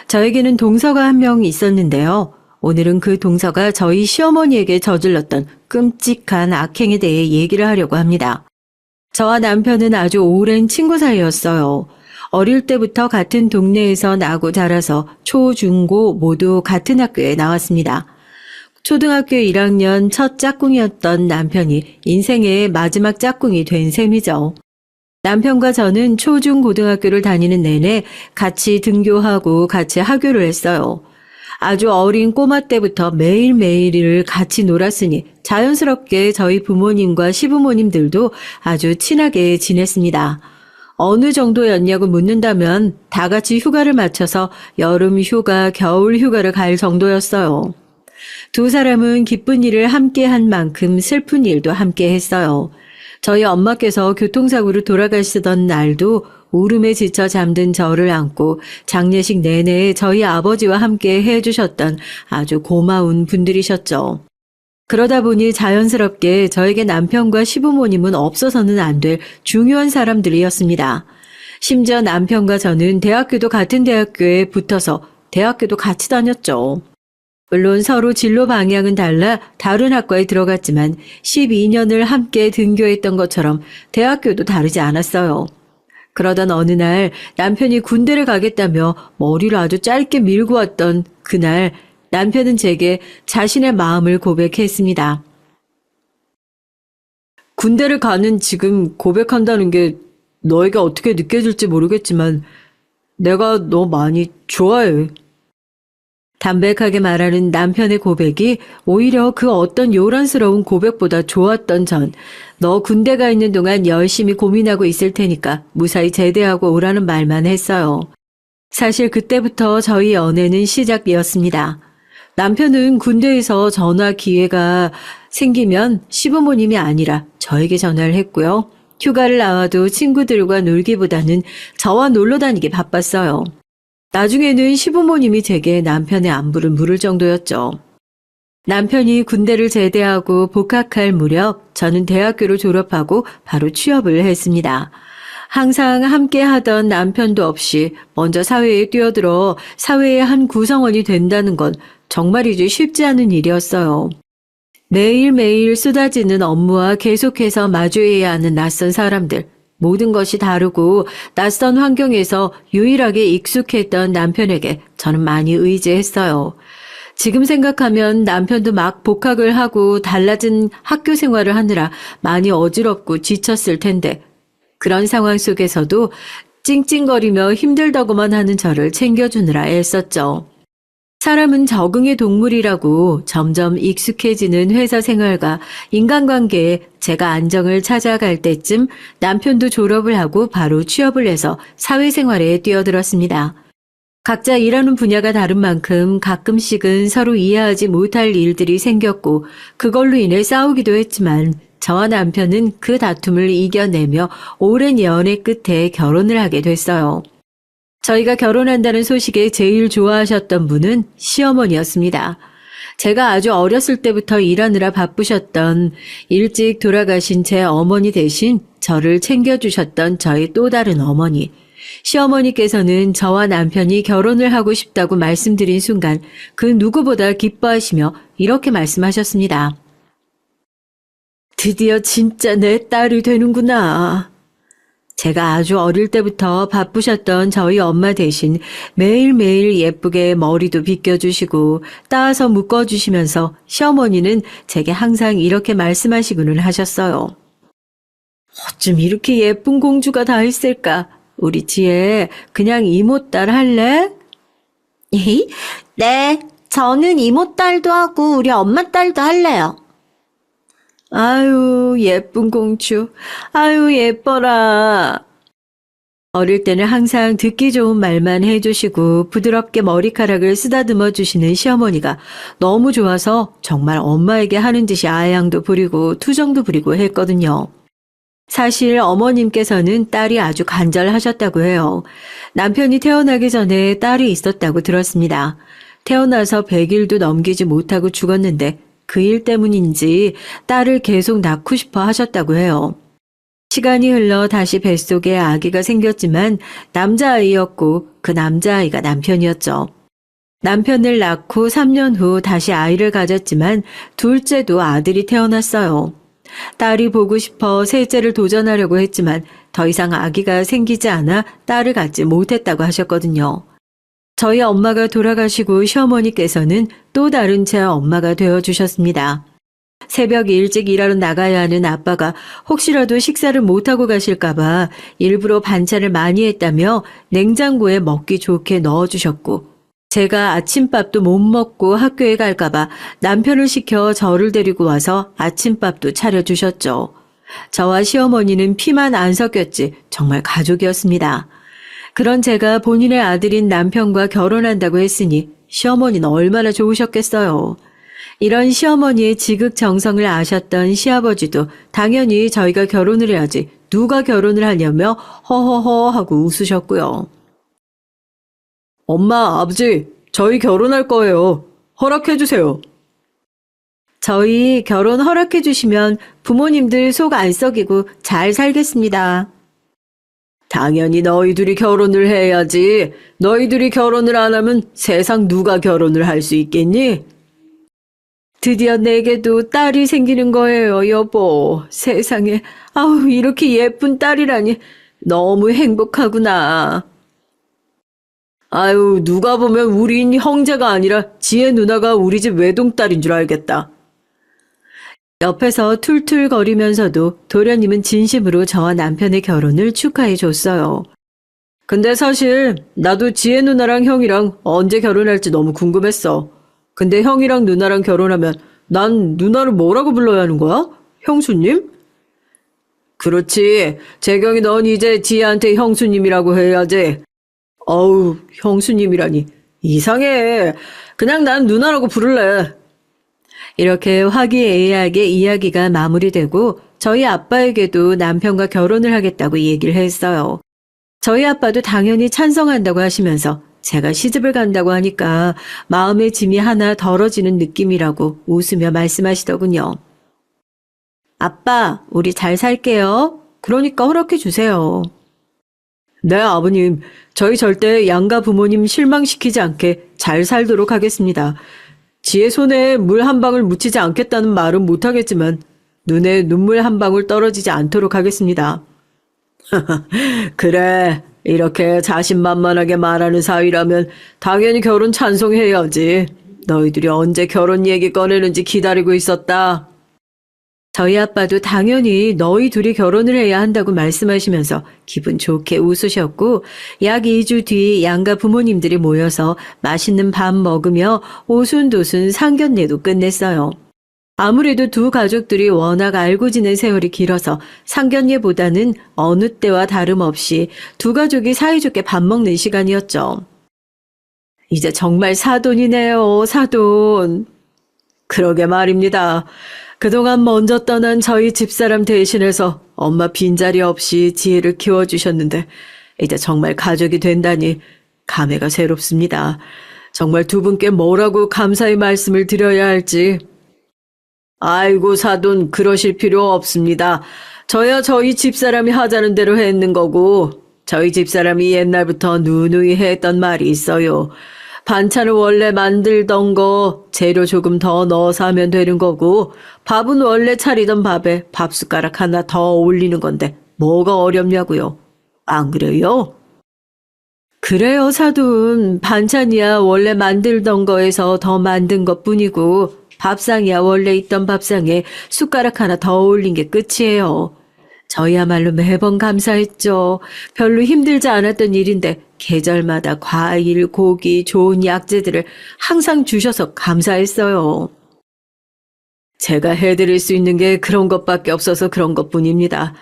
저에게는 동서가 한 명 있었는데요. 오늘은 그 동서가 저희 시어머니에게 저질렀던 끔찍한 악행에 대해 얘기를 하려고 합니다. 저와 남편은 아주 오랜 친구 사이였어요. 어릴 때부터 같은 동네에서 나고 자라서 초, 중, 고 모두 같은 학교에 나왔습니다. 초등학교 1학년 첫 짝꿍이었던 남편이 인생의 마지막 짝꿍이 된 셈이죠. 남편과 저는 초중 고등학교를 다니는 내내 같이 등교하고 같이 하교를 했어요. 아주 어린 꼬마 때부터 매일매일을 같이 놀았으니 자연스럽게 저희 부모님과 시부모님들도 아주 친하게 지냈습니다. 어느 정도였냐고 묻는다면 다 같이 휴가를 맞춰서 여름 휴가, 겨울 휴가를 갈 정도였어요. 두 사람은 기쁜 일을 함께 한 만큼 슬픈 일도 함께 했어요. 저희 엄마께서 교통사고로 돌아가시던 날도 울음에 지쳐 잠든 저를 안고 장례식 내내 저희 아버지와 함께 해주셨던 아주 고마운 분들이셨죠. 그러다 보니 자연스럽게 저에게 남편과 시부모님은 없어서는 안 될 중요한 사람들이었습니다. 심지어 남편과 저는 대학교도 같은 대학교에 붙어서 대학교도 같이 다녔죠. 물론 서로 진로 방향은 달라 다른 학과에 들어갔지만 12년을 함께 등교했던 것처럼 대학교도 다르지 않았어요. 그러던 어느 날 남편이 군대를 가겠다며 머리를 아주 짧게 밀고 왔던 그날 남편은 제게 자신의 마음을 고백했습니다. 군대를 가는 지금 고백한다는 게 너에게 어떻게 느껴질지 모르겠지만 내가 너 많이 좋아해. 담백하게 말하는 남편의 고백이 오히려 그 어떤 요란스러운 고백보다 좋았던 전, 너 군대 가 있는 동안 열심히 고민하고 있을 테니까 무사히 제대하고 오라는 말만 했어요. 사실 그때부터 저희 연애는 시작되었습니다. 남편은 군대에서 전화 기회가 생기면 시부모님이 아니라 저에게 전화를 했고요. 휴가를 나와도 친구들과 놀기보다는 저와 놀러 다니기 바빴어요. 나중에는 시부모님이 제게 남편의 안부를 물을 정도였죠. 남편이 군대를 제대하고 복학할 무렵 저는 대학교를 졸업하고 바로 취업을 했습니다. 항상 함께 하던 남편도 없이 먼저 사회에 뛰어들어 사회의 한 구성원이 된다는 건 정말이지 쉽지 않은 일이었어요. 매일매일 쏟아지는 업무와 계속해서 마주해야 하는 낯선 사람들, 모든 것이 다르고 낯선 환경에서 유일하게 익숙했던 남편에게 저는 많이 의지했어요. 지금 생각하면 남편도 막 복학을 하고 달라진 학교 생활을 하느라 많이 어지럽고 지쳤을 텐데 그런 상황 속에서도 찡찡거리며 힘들다고만 하는 저를 챙겨주느라 애썼죠. 사람은 적응의 동물이라고 점점 익숙해지는 회사 생활과 인간관계에 제가 안정을 찾아갈 때쯤 남편도 졸업을 하고 바로 취업을 해서 사회생활에 뛰어들었습니다. 각자 일하는 분야가 다른 만큼 가끔씩은 서로 이해하지 못할 일들이 생겼고 그걸로 인해 싸우기도 했지만 저와 남편은 그 다툼을 이겨내며 오랜 연애 끝에 결혼을 하게 됐어요. 저희가 결혼한다는 소식에 제일 좋아하셨던 분은 시어머니였습니다. 제가 아주 어렸을 때부터 일하느라 바쁘셨던 일찍 돌아가신 제 어머니 대신 저를 챙겨주셨던 저희 또 다른 어머니. 시어머니께서는 저와 남편이 결혼을 하고 싶다고 말씀드린 순간 그 누구보다 기뻐하시며 이렇게 말씀하셨습니다. 드디어 진짜 내 딸이 되는구나. 제가 아주 어릴 때부터 바쁘셨던 저희 엄마 대신 매일매일 예쁘게 머리도 빗겨주시고 따서 묶어주시면서 시어머니는 제게 항상 이렇게 말씀하시고는 하셨어요. 어쩜 이렇게 예쁜 공주가 다 있을까? 우리 지혜 그냥 이모딸 할래? 네, 저는 이모딸도 하고 우리 엄마 딸도 할래요. 아유, 예쁜 공주. 아유, 예뻐라. 어릴 때는 항상 듣기 좋은 말만 해주시고 부드럽게 머리카락을 쓰다듬어 주시는 시어머니가 너무 좋아서 정말 엄마에게 하는 듯이 아양도 부리고 투정도 부리고 했거든요. 사실 어머님께서는 딸이 아주 간절하셨다고 해요. 남편이 태어나기 전에 딸이 있었다고 들었습니다. 태어나서 100일도 넘기지 못하고 죽었는데 그 일 때문인지 딸을 계속 낳고 싶어 하셨다고 해요. 시간이 흘러 다시 뱃속에 아기가 생겼지만 남자아이였고 그 남자아이가 남편이었죠. 남편을 낳고 3년 후 다시 아이를 가졌지만 둘째도 아들이 태어났어요. 딸이 보고 싶어 셋째를 도전하려고 했지만 더 이상 아기가 생기지 않아 딸을 갖지 못했다고 하셨거든요. 저희 엄마가 돌아가시고 시어머니께서는 또 다른 제 엄마가 되어주셨습니다. 새벽 일찍 일하러 나가야 하는 아빠가 혹시라도 식사를 못하고 가실까봐 일부러 반찬을 많이 했다며 냉장고에 먹기 좋게 넣어주셨고, 제가 아침밥도 못 먹고 학교에 갈까봐 남편을 시켜 저를 데리고 와서 아침밥도 차려주셨죠. 저와 시어머니는 피만 안 섞였지 정말 가족이었습니다. 그런 제가 본인의 아들인 남편과 결혼한다고 했으니 시어머니는 얼마나 좋으셨겠어요. 이런 시어머니의 지극정성을 아셨던 시아버지도 당연히 저희가 결혼을 해야지 누가 결혼을 하냐며 허허허 하고 웃으셨고요. 엄마, 아버지, 저희 결혼할 거예요. 허락해 주세요. 저희 결혼 허락해 주시면 부모님들 속 안 썩이고 잘 살겠습니다. 당연히 너희들이 결혼을 해야지. 너희들이 결혼을 안 하면 세상 누가 결혼을 할 수 있겠니? 드디어 내게도 딸이 생기는 거예요, 여보. 세상에, 아우, 이렇게 예쁜 딸이라니. 너무 행복하구나. 아유, 누가 보면 우린 형제가 아니라 지혜 누나가 우리 집 외동딸인 줄 알겠다. 옆에서 툴툴거리면서도 도련님은 진심으로 저와 남편의 결혼을 축하해 줬어요. 근데 사실 나도 지혜 누나랑 형이랑 언제 결혼할지 너무 궁금했어. 근데 형이랑 누나랑 결혼하면 난 누나를 뭐라고 불러야 하는 거야? 형수님? 그렇지. 재경이 넌 이제 지혜한테 형수님이라고 해야지. 어우, 형수님이라니. 이상해. 그냥 난 누나라고 부를래. 이렇게 화기애애하게 이야기가 마무리되고 저희 아빠에게도 남편과 결혼을 하겠다고 얘기를 했어요. 저희 아빠도 당연히 찬성한다고 하시면서 제가 시집을 간다고 하니까 마음의 짐이 하나 덜어지는 느낌이라고 웃으며 말씀하시더군요. 아빠, 우리 잘 살게요. 그러니까 허락해 주세요. 네, 아버님. 저희 절대 양가 부모님 실망시키지 않게 잘 살도록 하겠습니다. 지혜 손에 물 한 방울 묻히지 않겠다는 말은 못하겠지만 눈에 눈물 한 방울 떨어지지 않도록 하겠습니다. 그래, 이렇게 자신만만하게 말하는 사위라면 당연히 결혼 찬성해야지. 너희들이 언제 결혼 얘기 꺼내는지 기다리고 있었다. 저희 아빠도 당연히 너희 둘이 결혼을 해야 한다고 말씀하시면서 기분 좋게 웃으셨고 약 2주 뒤 양가 부모님들이 모여서 맛있는 밥 먹으며 오순도순 상견례도 끝냈어요. 아무래도 두 가족들이 워낙 알고 지낸 세월이 길어서 상견례보다는 어느 때와 다름없이 두 가족이 사이좋게 밥 먹는 시간이었죠. 이제 정말 사돈이네요, 사돈. 그러게 말입니다. 그동안 먼저 떠난 저희 집사람 대신해서 엄마 빈자리 없이 지혜를 키워주셨는데 이제 정말 가족이 된다니 감회가 새롭습니다. 정말 두 분께 뭐라고 감사의 말씀을 드려야 할지. 아이고 사돈 그러실 필요 없습니다. 저야 저희 집사람이 하자는 대로 했는 거고 저희 집사람이 옛날부터 누누이 했던 말이 있어요. 반찬을 원래 만들던 거 재료 조금 더 넣어서 하면 되는 거고 밥은 원래 차리던 밥에 밥숟가락 하나 더 올리는 건데 뭐가 어렵냐고요. 안 그래요? 그래요, 사돈. 반찬이야 원래 만들던 거에서 더 만든 것뿐이고 밥상이야 원래 있던 밥상에 숟가락 하나 더 올린 게 끝이에요. 저희야말로 매번 감사했죠. 별로 힘들지 않았던 일인데 계절마다 과일, 고기, 좋은 약재들을 항상 주셔서 감사했어요. 제가 해드릴 수 있는 게 그런 것밖에 없어서 그런 것뿐입니다.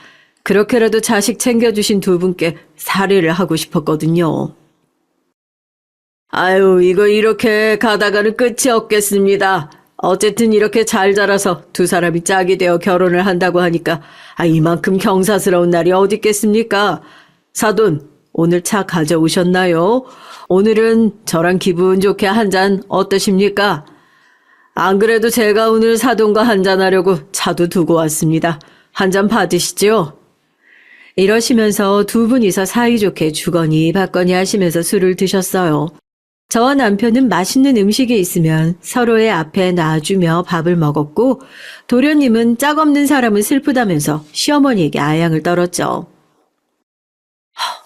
그렇게라도 자식 챙겨주신 두 분께 사례를 하고 싶었거든요. 아유, 이거 이렇게 가다가는 끝이 없겠습니다. 어쨌든 이렇게 잘 자라서 두 사람이 짝이 되어 결혼을 한다고 하니까 이만큼 경사스러운 날이 어디 있겠습니까? 사돈, 오늘 차 가져오셨나요? 오늘은 저랑 기분 좋게 한 잔 어떠십니까? 안 그래도 제가 오늘 사돈과 한잔하려고 차도 두고 왔습니다. 한 잔 받으시죠? 이러시면서 두 분이서 사이좋게 주거니 받거니 하시면서 술을 드셨어요. 저와 남편은 맛있는 음식이 있으면 서로의 앞에 놔주며 밥을 먹었고 도련님은 짝없는 사람은 슬프다면서 시어머니에게 아양을 떨었죠.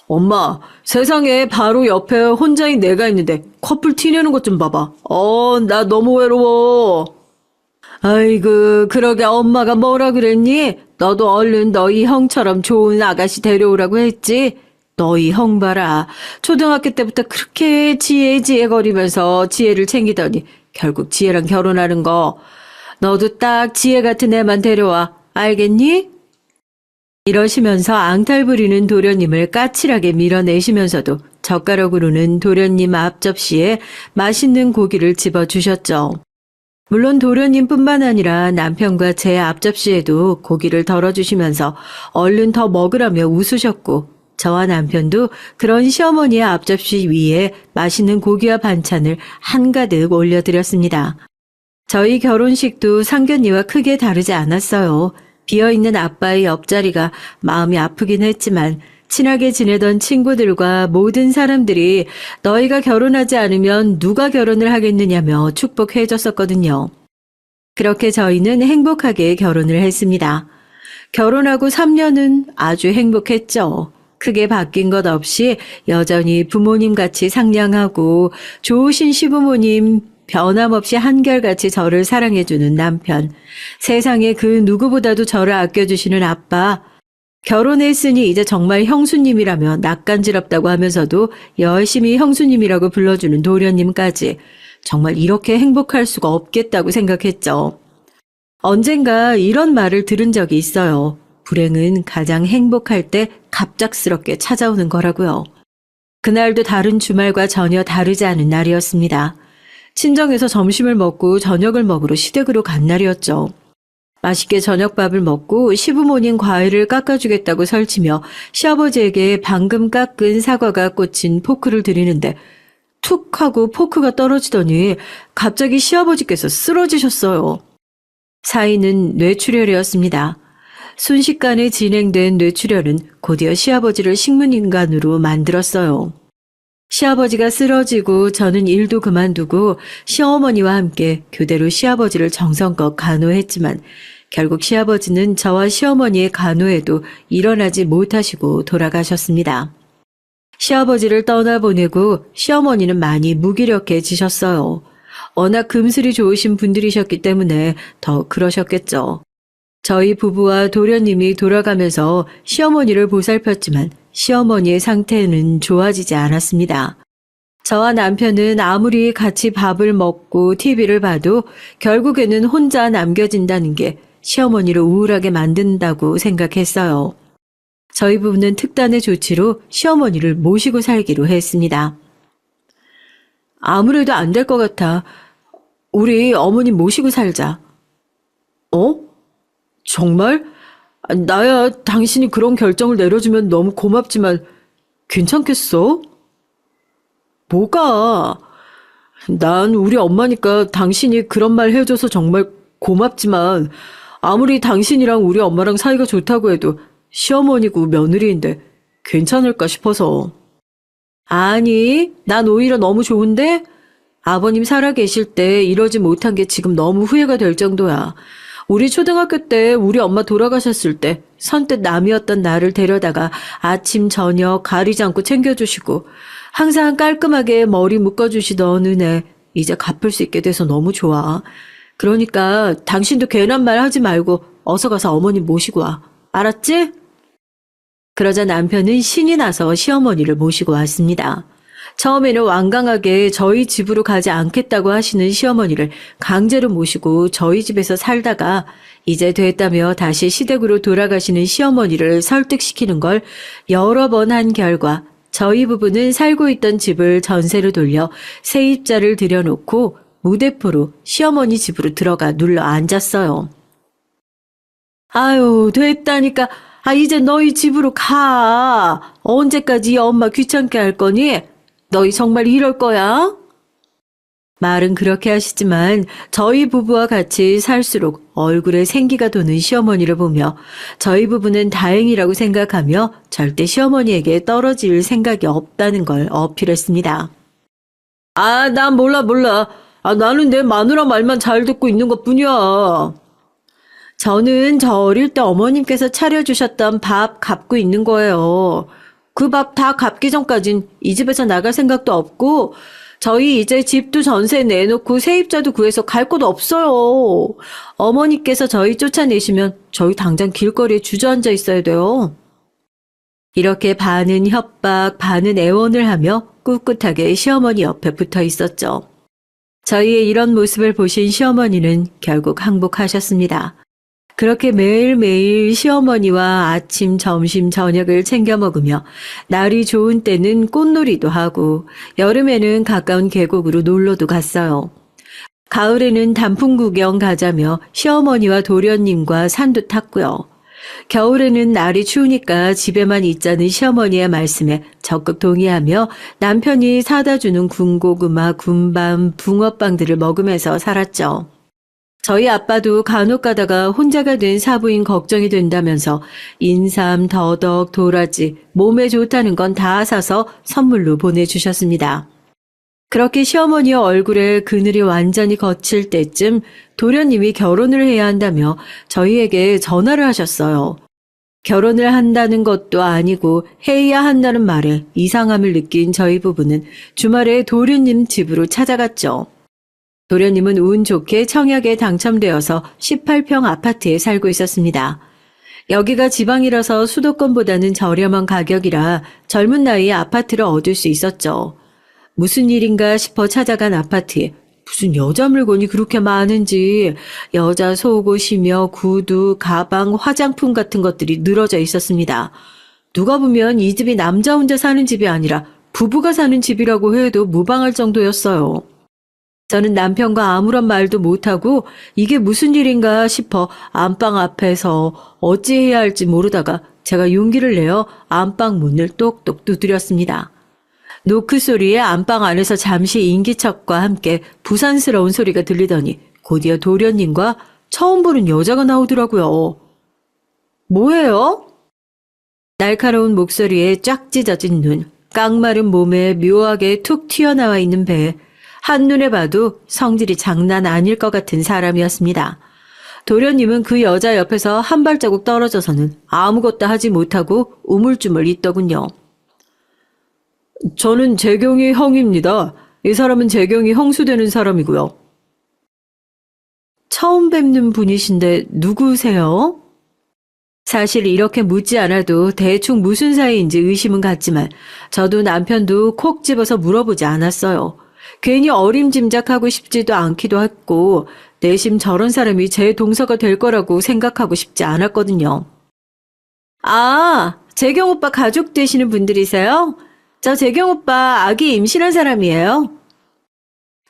엄마, 세상에 바로 옆에 혼자인 내가 있는데 커플 티 내는 것 좀 봐봐. 나 너무 외로워. 아이고, 그러게 엄마가 뭐라 그랬니? 너도 얼른 너희 형처럼 좋은 아가씨 데려오라고 했지? 너희 형 봐라. 초등학교 때부터 그렇게 지혜거리면서 지혜를 챙기더니 결국 지혜랑 결혼하는 거. 너도 딱 지혜 같은 애만 데려와. 알겠니? 이러시면서 앙탈 부리는 도련님을 까칠하게 밀어내시면서도 젓가락으로는 도련님 앞 접시에 맛있는 고기를 집어주셨죠. 물론 도련님뿐만 아니라 남편과 제 앞접시에도 고기를 덜어주시면서 얼른 더 먹으라며 웃으셨고 저와 남편도 그런 시어머니의 앞접시 위에 맛있는 고기와 반찬을 한가득 올려드렸습니다. 저희 결혼식도 상견례와 크게 다르지 않았어요. 비어있는 아빠의 옆자리가 마음이 아프긴 했지만 친하게 지내던 친구들과 모든 사람들이 너희가 결혼하지 않으면 누가 결혼을 하겠느냐며 축복해 줬었거든요. 그렇게 저희는 행복하게 결혼을 했습니다. 결혼하고 3년은 아주 행복했죠. 크게 바뀐 것 없이 여전히 부모님같이 상냥하고 좋으신 시부모님, 변함없이 한결같이 저를 사랑해주는 남편, 세상에 그 누구보다도 저를 아껴주시는 아빠, 결혼했으니 이제 정말 형수님이라며 낯간지럽다고 하면서도 열심히 형수님이라고 불러주는 도련님까지 정말 이렇게 행복할 수가 없겠다고 생각했죠. 언젠가 이런 말을 들은 적이 있어요. 불행은 가장 행복할 때 갑작스럽게 찾아오는 거라고요. 그날도 다른 주말과 전혀 다르지 않은 날이었습니다. 친정에서 점심을 먹고 저녁을 먹으러 시댁으로 간 날이었죠. 맛있게 저녁밥을 먹고 시부모님 과일을 깎아주겠다고 설치며 시아버지에게 방금 깎은 사과가 꽂힌 포크를 드리는데 툭 하고 포크가 떨어지더니 갑자기 시아버지께서 쓰러지셨어요. 사인은 뇌출혈이었습니다. 순식간에 진행된 뇌출혈은 곧이어 시아버지를 식문인간으로 만들었어요. 시아버지가 쓰러지고 저는 일도 그만두고 시어머니와 함께 교대로 시아버지를 정성껏 간호했지만 결국 시아버지는 저와 시어머니의 간호에도 일어나지 못하시고 돌아가셨습니다. 시아버지를 떠나보내고 시어머니는 많이 무기력해지셨어요. 워낙 금슬이 좋으신 분들이셨기 때문에 더 그러셨겠죠. 저희 부부와 도련님이 돌아가면서 시어머니를 보살폈지만 시어머니의 상태는 좋아지지 않았습니다. 저와 남편은 아무리 같이 밥을 먹고 TV를 봐도 결국에는 혼자 남겨진다는 게 시어머니를 우울하게 만든다고 생각했어요. 저희 부부는 특단의 조치로 시어머니를 모시고 살기로 했습니다. 아무래도 안 될 것 같아. 우리 어머니 모시고 살자. 정말? 나야 당신이 그런 결정을 내려주면 너무 고맙지만 괜찮겠어? 뭐가? 난 우리 엄마니까 당신이 그런 말 해줘서 정말 고맙지만 아무리 당신이랑 우리 엄마랑 사이가 좋다고 해도 시어머니고 며느리인데 괜찮을까 싶어서. 아니, 난 오히려 너무 좋은데? 아버님 살아계실 때 이러지 못한 게 지금 너무 후회가 될 정도야. 우리 초등학교 때 우리 엄마 돌아가셨을 때 선뜻 남이었던 나를 데려다가 아침 저녁 가리지 않고 챙겨주시고 항상 깔끔하게 머리 묶어주시던 은혜 이제 갚을 수 있게 돼서 너무 좋아. 그러니까 당신도 괜한 말 하지 말고 어서 가서 어머니 모시고 와. 알았지? 그러자 남편은 신이 나서 시어머니를 모시고 왔습니다. 처음에는 완강하게 저희 집으로 가지 않겠다고 하시는 시어머니를 강제로 모시고 저희 집에서 살다가 이제 됐다며 다시 시댁으로 돌아가시는 시어머니를 설득시키는 걸 여러 번 한 결과 저희 부부는 살고 있던 집을 전세로 돌려 세입자를 들여놓고 무대포로 시어머니 집으로 들어가 눌러 앉았어요. 아유, 됐다니까. 이제 너희 집으로 가. 언제까지 이 엄마 귀찮게 할 거니? 너희 정말 이럴 거야? 말은 그렇게 하시지만 저희 부부와 같이 살수록 얼굴에 생기가 도는 시어머니를 보며 저희 부부는 다행이라고 생각하며 절대 시어머니에게 떨어질 생각이 없다는 걸 어필했습니다. 난 몰라. 나는 내 마누라 말만 잘 듣고 있는 것뿐이야. 저는 저 어릴 때 어머님께서 차려주셨던 밥 갚고 있는 거예요. 그 밥 다 갚기 전까진 이 집에서 나갈 생각도 없고 저희 이제 집도 전세 내놓고 세입자도 구해서 갈 곳 없어요. 어머니께서 저희 쫓아내시면 저희 당장 길거리에 주저앉아 있어야 돼요. 이렇게 반은 협박, 반은 애원을 하며 꿋꿋하게 시어머니 옆에 붙어 있었죠. 저희의 이런 모습을 보신 시어머니는 결국 항복하셨습니다. 그렇게 매일매일 시어머니와 아침, 점심, 저녁을 챙겨 먹으며 날이 좋은 때는 꽃놀이도 하고 여름에는 가까운 계곡으로 놀러도 갔어요. 가을에는 단풍 구경 가자며 시어머니와 도련님과 산도 탔고요. 겨울에는 날이 추우니까 집에만 있자는 시어머니의 말씀에 적극 동의하며 남편이 사다 주는 군고구마, 군밤, 붕어빵들을 먹으면서 살았죠. 저희 아빠도 간혹 가다가 혼자가 된 사부인 걱정이 된다면서 인삼, 더덕, 도라지, 몸에 좋다는 건 다 사서 선물로 보내주셨습니다. 그렇게 시어머니의 얼굴에 그늘이 완전히 거칠 때쯤 도련님이 결혼을 해야 한다며 저희에게 전화를 하셨어요. 결혼을 한다는 것도 아니고 해야 한다는 말에 이상함을 느낀 저희 부부는 주말에 도련님 집으로 찾아갔죠. 도련님은 운 좋게 청약에 당첨되어서 18평 아파트에 살고 있었습니다. 여기가 지방이라서 수도권보다는 저렴한 가격이라 젊은 나이에 아파트를 얻을 수 있었죠. 무슨 일인가 싶어 찾아간 아파트에 무슨 여자 물건이 그렇게 많은지 여자 속옷이며 구두, 가방, 화장품 같은 것들이 늘어져 있었습니다. 누가 보면 이 집이 남자 혼자 사는 집이 아니라 부부가 사는 집이라고 해도 무방할 정도였어요. 저는 남편과 아무런 말도 못하고 이게 무슨 일인가 싶어 안방 앞에서 어찌해야 할지 모르다가 제가 용기를 내어 안방 문을 똑똑 두드렸습니다. 노크 소리에 안방 안에서 잠시 인기척과 함께 부산스러운 소리가 들리더니 곧이어 도련님과 처음 보는 여자가 나오더라고요. 뭐예요? 날카로운 목소리에 쫙 찢어진 눈, 깡마른 몸에 묘하게 툭 튀어나와 있는 배, 한눈에 봐도 성질이 장난 아닐 것 같은 사람이었습니다. 도련님은 그 여자 옆에서 한 발자국 떨어져서는 아무것도 하지 못하고 우물쭈물 있더군요. 저는 재경이 형입니다. 이 사람은 재경이 형수 되는 사람이고요. 처음 뵙는 분이신데 누구세요? 사실 이렇게 묻지 않아도 대충 무슨 사이인지 의심은 갔지만 저도 남편도 콕 집어서 물어보지 않았어요. 괜히 어림짐작하고 싶지도 않기도 했고 내심 저런 사람이 제 동서가 될 거라고 생각하고 싶지 않았거든요. 아, 재경 오빠 가족 되시는 분들이세요? 저 재경 오빠 아기 임신한 사람이에요.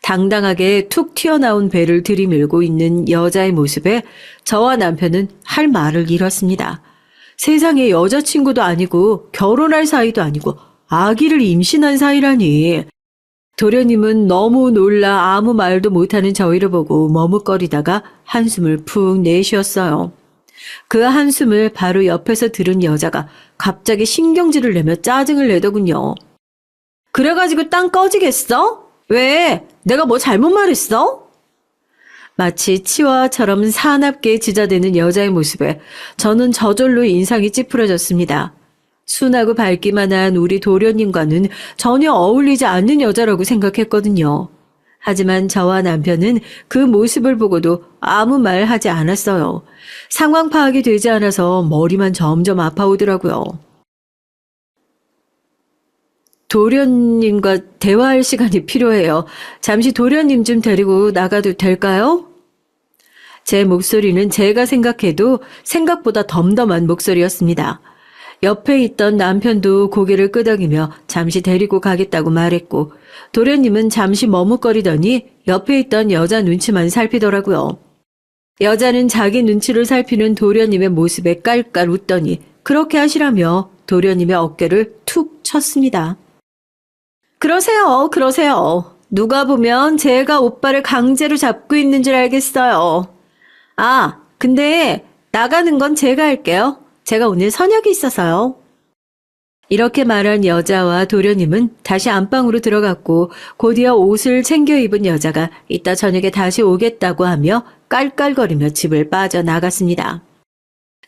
당당하게 툭 튀어나온 배를 들이밀고 있는 여자의 모습에 저와 남편은 할 말을 잃었습니다. 세상에 여자친구도 아니고 결혼할 사이도 아니고 아기를 임신한 사이라니. 도련님은 너무 놀라 아무 말도 못하는 저희를 보고 머뭇거리다가 한숨을 푹 내쉬었어요. 그 한숨을 바로 옆에서 들은 여자가 갑자기 신경질을 내며 짜증을 내더군요. 그래가지고 땅 꺼지겠어? 왜? 내가 뭐 잘못 말했어? 마치 치와처럼 사납게 지저대는 여자의 모습에 저는 저절로 인상이 찌푸려졌습니다. 순하고 밝기만 한 우리 도련님과는 전혀 어울리지 않는 여자라고 생각했거든요. 하지만 저와 남편은 그 모습을 보고도 아무 말 하지 않았어요. 상황 파악이 되지 않아서 머리만 점점 아파오더라고요. 도련님과 대화할 시간이 필요해요. 잠시 도련님 좀 데리고 나가도 될까요? 제 목소리는 제가 생각해도 생각보다 덤덤한 목소리였습니다. 옆에 있던 남편도 고개를 끄덕이며 잠시 데리고 가겠다고 말했고 도련님은 잠시 머뭇거리더니 옆에 있던 여자 눈치만 살피더라고요. 여자는 자기 눈치를 살피는 도련님의 모습에 깔깔 웃더니 그렇게 하시라며 도련님의 어깨를 툭 쳤습니다. 그러세요, 그러세요. 누가 보면 제가 오빠를 강제로 잡고 있는 줄 알겠어요. 아, 근데 나가는 건 제가 할게요. 제가 오늘 선약이 있어서요. 이렇게 말한 여자와 도련님은 다시 안방으로 들어갔고 곧이어 옷을 챙겨 입은 여자가 이따 저녁에 다시 오겠다고 하며 깔깔거리며 집을 빠져나갔습니다.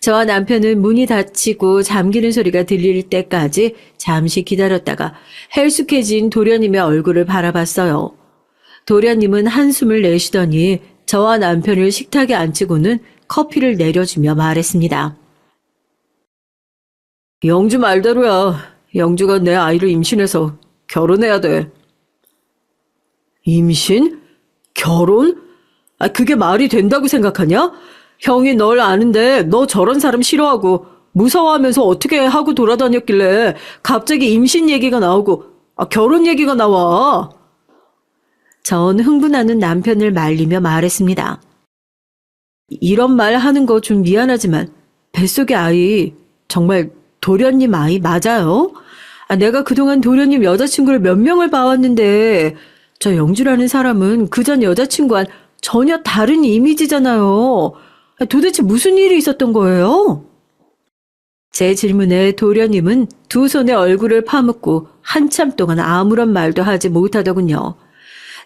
저와 남편은 문이 닫히고 잠기는 소리가 들릴 때까지 잠시 기다렸다가 헬쑥해진 도련님의 얼굴을 바라봤어요. 도련님은 한숨을 내쉬더니 저와 남편을 식탁에 앉히고는 커피를 내려주며 말했습니다. 영주 말대로야. 영주가 내 아이를 임신해서 결혼해야 돼. 임신? 결혼? 그게 말이 된다고 생각하냐? 형이 널 아는데 너 저런 사람 싫어하고 무서워하면서 어떻게 하고 돌아다녔길래 갑자기 임신 얘기가 나오고 결혼 얘기가 나와. 전 흥분하는 남편을 말리며 말했습니다. 이런 말 하는 거 좀 미안하지만 뱃속의 아이 정말 도련님 아이 맞아요? 내가 그동안 도련님 여자친구를 몇 명을 봐왔는데 저 영주라는 사람은 그전 여자친구와는 전혀 다른 이미지잖아요. 도대체 무슨 일이 있었던 거예요? 제 질문에 도련님은 두 손에 얼굴을 파묻고 한참 동안 아무런 말도 하지 못하더군요.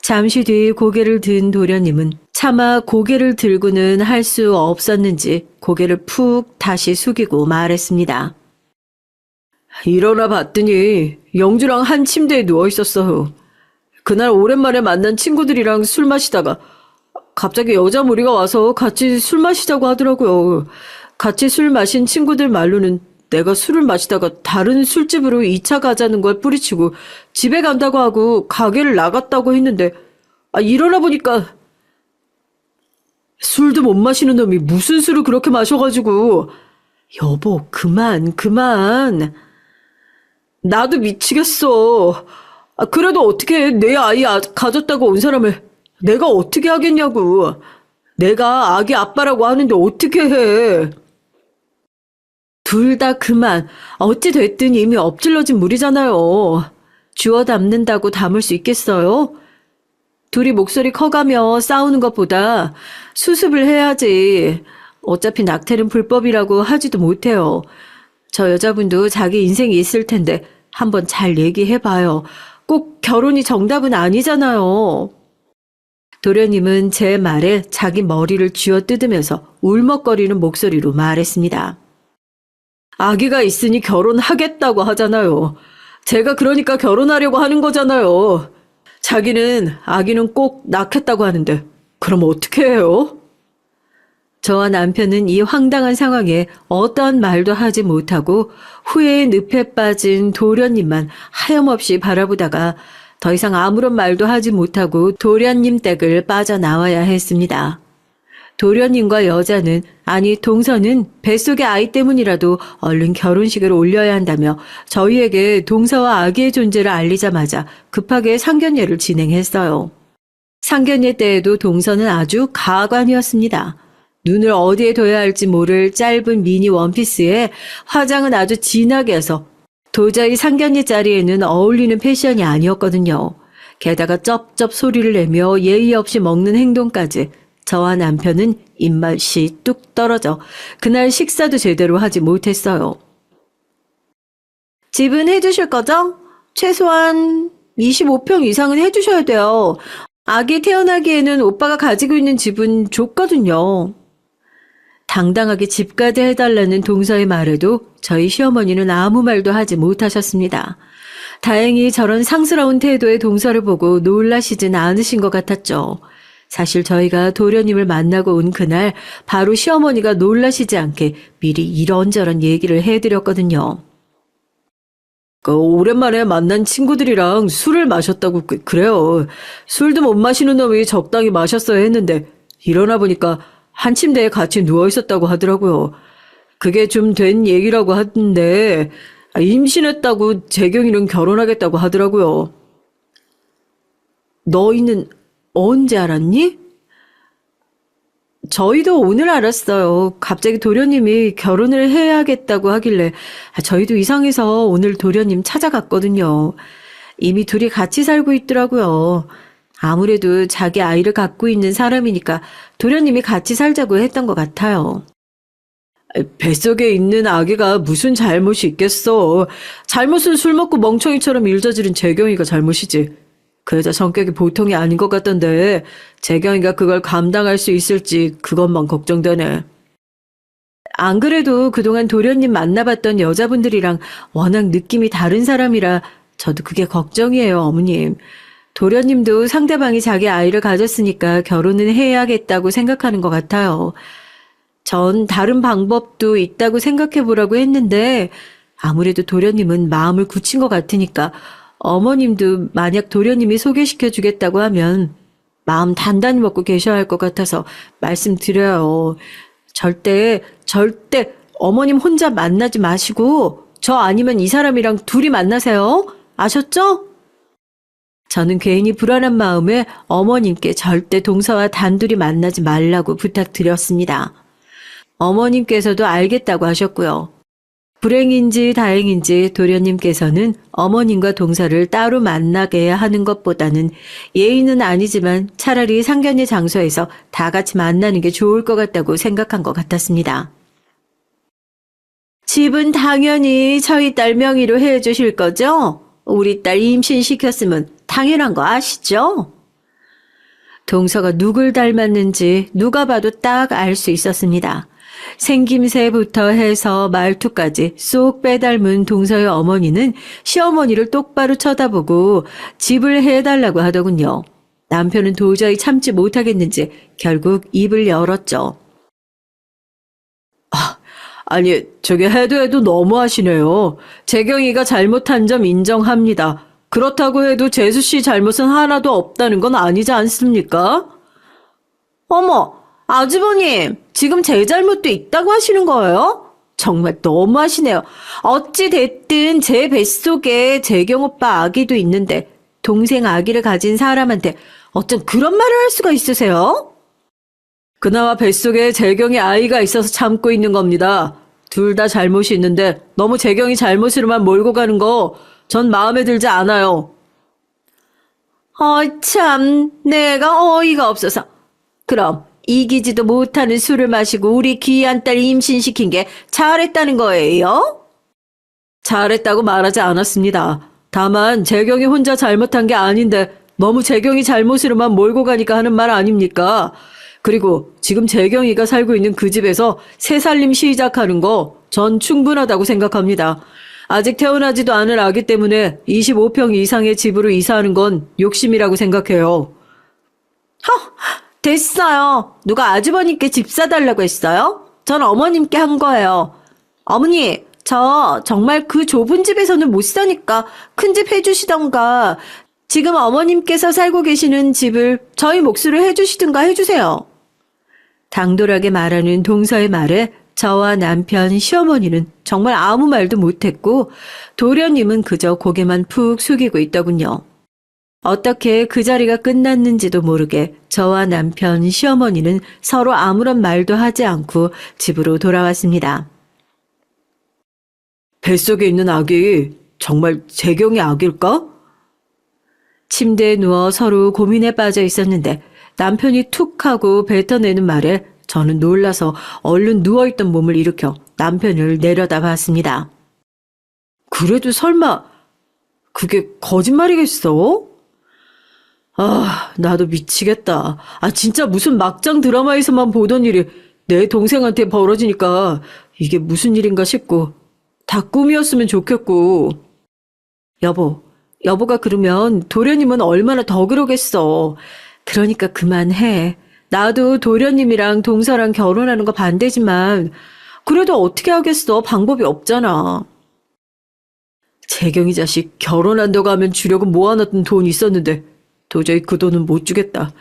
잠시 뒤 고개를 든 도련님은 차마 고개를 들고는 할 수 없었는지 고개를 푹 다시 숙이고 말했습니다. 일어나 봤더니 영주랑 한 침대에 누워 있었어요. 그날 오랜만에 만난 친구들이랑 술 마시다가 갑자기 여자 무리가 와서 같이 술 마시자고 하더라고요. 같이 술 마신 친구들 말로는 내가 술을 마시다가 다른 술집으로 2차 가자는 걸 뿌리치고 집에 간다고 하고 가게를 나갔다고 했는데 일어나 보니까 술도 못 마시는 놈이 무슨 술을 그렇게 마셔가지고 여보 그만 나도 미치겠어. 그래도 어떻게 내 아이 가졌다고 온 사람을 내가 어떻게 하겠냐고. 내가 아기 아빠라고 하는데 어떻게 해. 둘 다 그만. 어찌 됐든 이미 엎질러진 물이잖아요. 주워 담는다고 담을 수 있겠어요? 둘이 목소리 커가며 싸우는 것보다 수습을 해야지. 어차피 낙태는 불법이라고 하지도 못해요. 저 여자분도 자기 인생이 있을 텐데 한번 잘 얘기해봐요. 꼭 결혼이 정답은 아니잖아요. 도련님은 제 말에 자기 머리를 쥐어뜯으면서 울먹거리는 목소리로 말했습니다. 아기가 있으니 결혼하겠다고 하잖아요. 제가 그러니까 결혼하려고 하는 거잖아요. 자기는 아기는 꼭 낳겠다고 하는데 그럼 어떻게 해요? 저와 남편은 이 황당한 상황에 어떠한 말도 하지 못하고 후회의 늪에 빠진 도련님만 하염없이 바라보다가 더 이상 아무런 말도 하지 못하고 도련님 댁을 빠져나와야 했습니다. 도련님과 여자는, 아니 동서는 뱃속의 아이 때문이라도 얼른 결혼식을 올려야 한다며 저희에게 동서와 아기의 존재를 알리자마자 급하게 상견례를 진행했어요. 상견례 때에도 동서는 아주 가관이었습니다. 눈을 어디에 둬야 할지 모를 짧은 미니 원피스에 화장은 아주 진하게 해서 도저히 상견례 자리에는 어울리는 패션이 아니었거든요. 게다가 쩝쩝 소리를 내며 예의 없이 먹는 행동까지 저와 남편은 입맛이 뚝 떨어져 그날 식사도 제대로 하지 못했어요. 집은 해주실 거죠? 최소한 25평 이상은 해주셔야 돼요. 아기 태어나기에는 오빠가 가지고 있는 집은 좁거든요. 당당하게 집까지 해달라는 동서의 말에도 저희 시어머니는 아무 말도 하지 못하셨습니다. 다행히 저런 상스러운 태도의 동서를 보고 놀라시진 않으신 것 같았죠. 사실 저희가 도련님을 만나고 온 그날 바로 시어머니가 놀라시지 않게 미리 이런저런 얘기를 해드렸거든요. 오랜만에 만난 친구들이랑 술을 마셨다고 그래요. 술도 못 마시는 놈이 적당히 마셨어야 했는데 일어나 보니까 한 침대에 같이 누워 있었다고 하더라고요. 그게 좀 된 얘기라고 하던데 임신했다고 재경이는 결혼하겠다고 하더라고요. 너희는 언제 알았니? 저희도 오늘 알았어요. 갑자기 도련님이 결혼을 해야겠다고 하길래 저희도 이상해서 오늘 도련님 찾아갔거든요. 이미 둘이 같이 살고 있더라고요. 아무래도 자기 아이를 갖고 있는 사람이니까 도련님이 같이 살자고 했던 것 같아요. 뱃속에 있는 아기가 무슨 잘못이 있겠어. 잘못은 술 먹고 멍청이처럼 일저지른 재경이가 잘못이지. 그 여자 성격이 보통이 아닌 것 같던데 재경이가 그걸 감당할 수 있을지 그것만 걱정되네. 안 그래도 그동안 도련님 만나봤던 여자분들이랑 워낙 느낌이 다른 사람이라 저도 그게 걱정이에요, 어머님. 도련님도 상대방이 자기 아이를 가졌으니까 결혼은 해야겠다고 생각하는 것 같아요. 전 다른 방법도 있다고 생각해 보라고 했는데 아무래도 도련님은 마음을 굳힌 것 같으니까 어머님도 만약 도련님이 소개시켜 주겠다고 하면 마음 단단히 먹고 계셔야 할 것 같아서 말씀드려요. 절대 어머님 혼자 만나지 마시고 저 아니면 이 사람이랑 둘이 만나세요. 아셨죠? 저는 괜히 불안한 마음에 어머님께 절대 동서와 단둘이 만나지 말라고 부탁드렸습니다. 어머님께서도 알겠다고 하셨고요. 불행인지 다행인지 도련님께서는 어머님과 동서를 따로 만나게 하는 것보다는 예의는 아니지만 차라리 상견례 장소에서 다 같이 만나는 게 좋을 것 같다고 생각한 것 같았습니다. 집은 당연히 저희 딸 명의로 해주실 거죠? 우리 딸 임신시켰으면 당연한 거 아시죠? 동서가 누굴 닮았는지 누가 봐도 딱 알 수 있었습니다. 생김새부터 해서 말투까지 쏙 빼닮은 동서의 어머니는 시어머니를 똑바로 쳐다보고 집을 해달라고 하더군요. 남편은 도저히 참지 못하겠는지 결국 입을 열었죠. 아니, 저게 해도 너무하시네요. 재경이가 잘못한 점 인정합니다. 그렇다고 해도 재수 씨 잘못은 하나도 없다는 건 아니지 않습니까? 어머, 아주버님, 지금 제 잘못도 있다고 하시는 거예요? 정말 너무하시네요. 어찌 됐든 제 뱃속에 재경 오빠 아기도 있는데 동생 아기를 가진 사람한테 어쩜 그런 말을 할 수가 있으세요? 그나마 뱃속에 재경이 아이가 있어서 참고 있는 겁니다. 둘 다 잘못이 있는데 너무 재경이 잘못으로만 몰고 가는 거 전 마음에 들지 않아요. 참, 내가 어이가 없어서. 그럼 이기지도 못하는 술을 마시고 우리 귀한 딸 임신시킨 게 잘했다는 거예요? 잘했다고 말하지 않았습니다. 다만 재경이 혼자 잘못한 게 아닌데 너무 재경이 잘못으로만 몰고 가니까 하는 말 아닙니까? 그리고 지금 재경이가 살고 있는 그 집에서 새살림 시작하는 거 전 충분하다고 생각합니다. 아직 태어나지도 않은 아기 때문에 25평 이상의 집으로 이사하는 건 욕심이라고 생각해요. 됐어요. 누가 아주버님께 집 사달라고 했어요? 전 어머님께 한 거예요. 어머니, 저 정말 그 좁은 집에서는 못 사니까 큰 집 해주시던가 지금 어머님께서 살고 계시는 집을 저희 몫으로 해주시든가 해주세요. 당돌하게 말하는 동서의 말에 저와 남편, 시어머니는 정말 아무 말도 못했고 도련님은 그저 고개만 푹 숙이고 있더군요. 어떻게 그 자리가 끝났는지도 모르게 저와 남편, 시어머니는 서로 아무런 말도 하지 않고 집으로 돌아왔습니다. 뱃속에 있는 아기 정말 재경이 아기일까? 침대에 누워 서로 고민에 빠져 있었는데 남편이 툭 하고 뱉어내는 말에 저는 놀라서 얼른 누워있던 몸을 일으켜 남편을 내려다봤습니다. 그래도 설마 그게 거짓말이겠어? 나도 미치겠다. 진짜 무슨 막장 드라마에서만 보던 일이 내 동생한테 벌어지니까 이게 무슨 일인가 싶고 다 꿈이었으면 좋겠고. 여보가 그러면 도련님은 얼마나 더 그러겠어. 그러니까 그만해. 나도 도련님이랑 동서랑 결혼하는 거 반대지만 그래도 어떻게 하겠어. 방법이 없잖아. 재경이 자식 결혼한다고 하면 주려고 모아놨던 돈 있었는데 도저히 그 돈은 못 주겠다.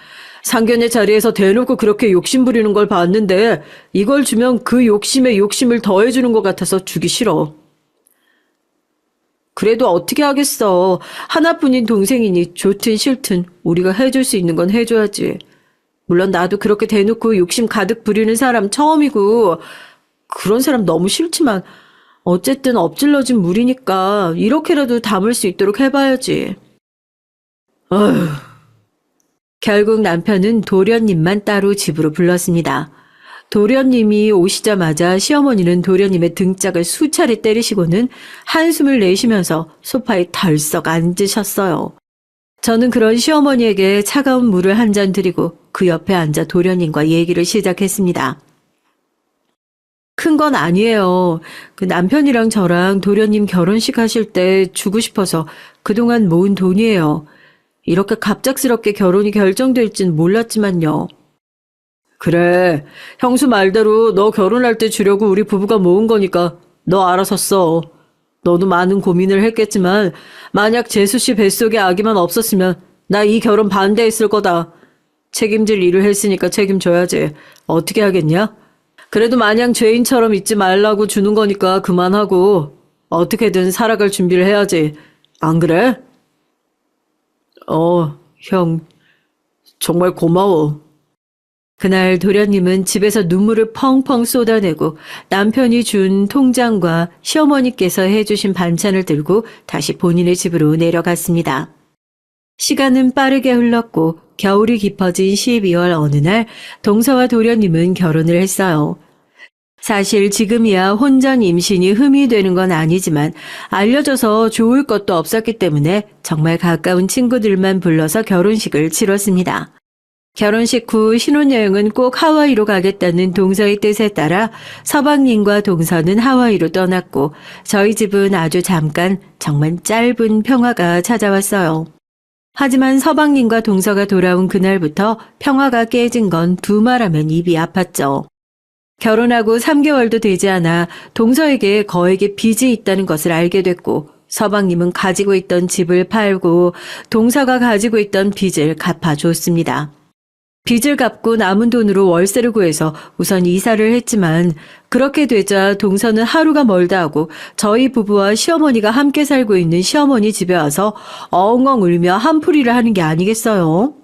상견례 자리에서 대놓고 그렇게 욕심 부리는 걸 봤는데 이걸 주면 그 욕심에 욕심을 더해주는 것 같아서 주기 싫어. 그래도 어떻게 하겠어. 하나뿐인 동생이니 좋든 싫든 우리가 해줄 수 있는 건 해줘야지. 물론 나도 그렇게 대놓고 욕심 가득 부리는 사람 처음이고 그런 사람 너무 싫지만 어쨌든 엎질러진 물이니까 이렇게라도 담을 수 있도록 해봐야지. 결국 남편은 도련님만 따로 집으로 불렀습니다. 도련님이 오시자마자 시어머니는 도련님의 등짝을 수차례 때리시고는 한숨을 내쉬면서 소파에 덜썩 앉으셨어요. 저는 그런 시어머니에게 차가운 물을 한 잔 드리고 그 옆에 앉아 도련님과 얘기를 시작했습니다. 큰 건 아니에요. 그 남편이랑 저랑 도련님 결혼식 하실 때 주고 싶어서 그동안 모은 돈이에요. 이렇게 갑작스럽게 결혼이 결정될진 몰랐지만요. 그래, 형수 말대로 너 결혼할 때 주려고 우리 부부가 모은 거니까 너 알아서 써. 너도 많은 고민을 했겠지만 만약 재수 씨 뱃속에 아기만 없었으면 나 이 결혼 반대했을 거다. 책임질 일을 했으니까 책임져야지. 어떻게 하겠냐? 그래도 마냥 죄인처럼 있지 말라고 주는 거니까 그만하고 어떻게든 살아갈 준비를 해야지. 안 그래? 형, 정말 고마워. 그날 도련님은 집에서 눈물을 펑펑 쏟아내고 남편이 준 통장과 시어머니께서 해주신 반찬을 들고 다시 본인의 집으로 내려갔습니다. 시간은 빠르게 흘렀고 겨울이 깊어진 12월 어느 날 동서와 도련님은 결혼을 했어요. 사실 지금이야 혼전 임신이 흠이 되는 건 아니지만 알려져서 좋을 것도 없었기 때문에 정말 가까운 친구들만 불러서 결혼식을 치렀습니다. 결혼식 후 신혼여행은 꼭 하와이로 가겠다는 동서의 뜻에 따라 서방님과 동서는 하와이로 떠났고 저희 집은 아주 잠깐 정말 짧은 평화가 찾아왔어요. 하지만 서방님과 동서가 돌아온 그날부터 평화가 깨진 건 두말하면 입이 아팠죠. 결혼하고 3개월도 되지 않아 동서에게 거액의 빚이 있다는 것을 알게 됐고 서방님은 가지고 있던 집을 팔고 동서가 가지고 있던 빚을 갚아줬습니다. 빚을 갚고 남은 돈으로 월세를 구해서 우선 이사를 했지만 그렇게 되자 동서는 하루가 멀다 하고 저희 부부와 시어머니가 함께 살고 있는 시어머니 집에 와서 엉엉 울며 한풀이를 하는 게 아니겠어요?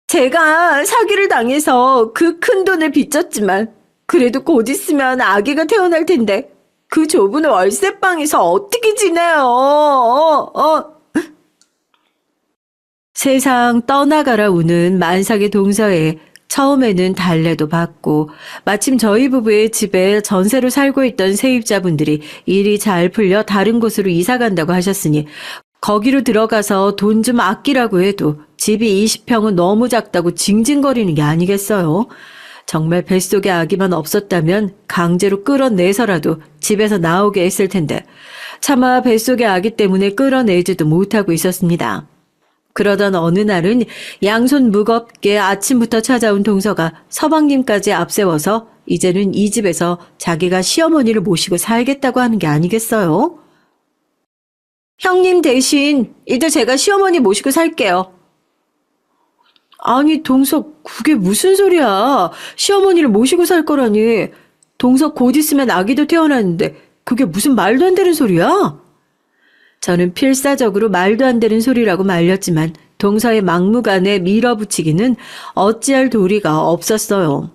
제가 사기를 당해서 그 큰 돈을 빚졌지만 그래도 곧 있으면 아기가 태어날 텐데 그 좁은 월세방에서 어떻게 지내요? 세상 떠나가라 우는 만삭의 동서에 처음에는 달래도 받고 마침 저희 부부의 집에 전세로 살고 있던 세입자분들이 일이 잘 풀려 다른 곳으로 이사 간다고 하셨으니 거기로 들어가서 돈 좀 아끼라고 해도 집이 20평은 너무 작다고 징징거리는 게 아니겠어요? 정말 뱃속에 아기만 없었다면 강제로 끌어내서라도 집에서 나오게 했을 텐데 차마 뱃속의 아기 때문에 끌어내지도 못하고 있었습니다. 그러던 어느 날은 양손 무겁게 아침부터 찾아온 동서가 서방님까지 앞세워서 이제는 이 집에서 자기가 시어머니를 모시고 살겠다고 하는 게 아니겠어요? 형님 대신 이제 제가 시어머니 모시고 살게요. 아니 동서 그게 무슨 소리야. 시어머니를 모시고 살 거라니. 동서 곧 있으면 아기도 태어나는데 그게 무슨 말도 안 되는 소리야? 저는 필사적으로 말도 안 되는 소리라고 말렸지만 동서의 막무가내 밀어붙이기는 어찌할 도리가 없었어요.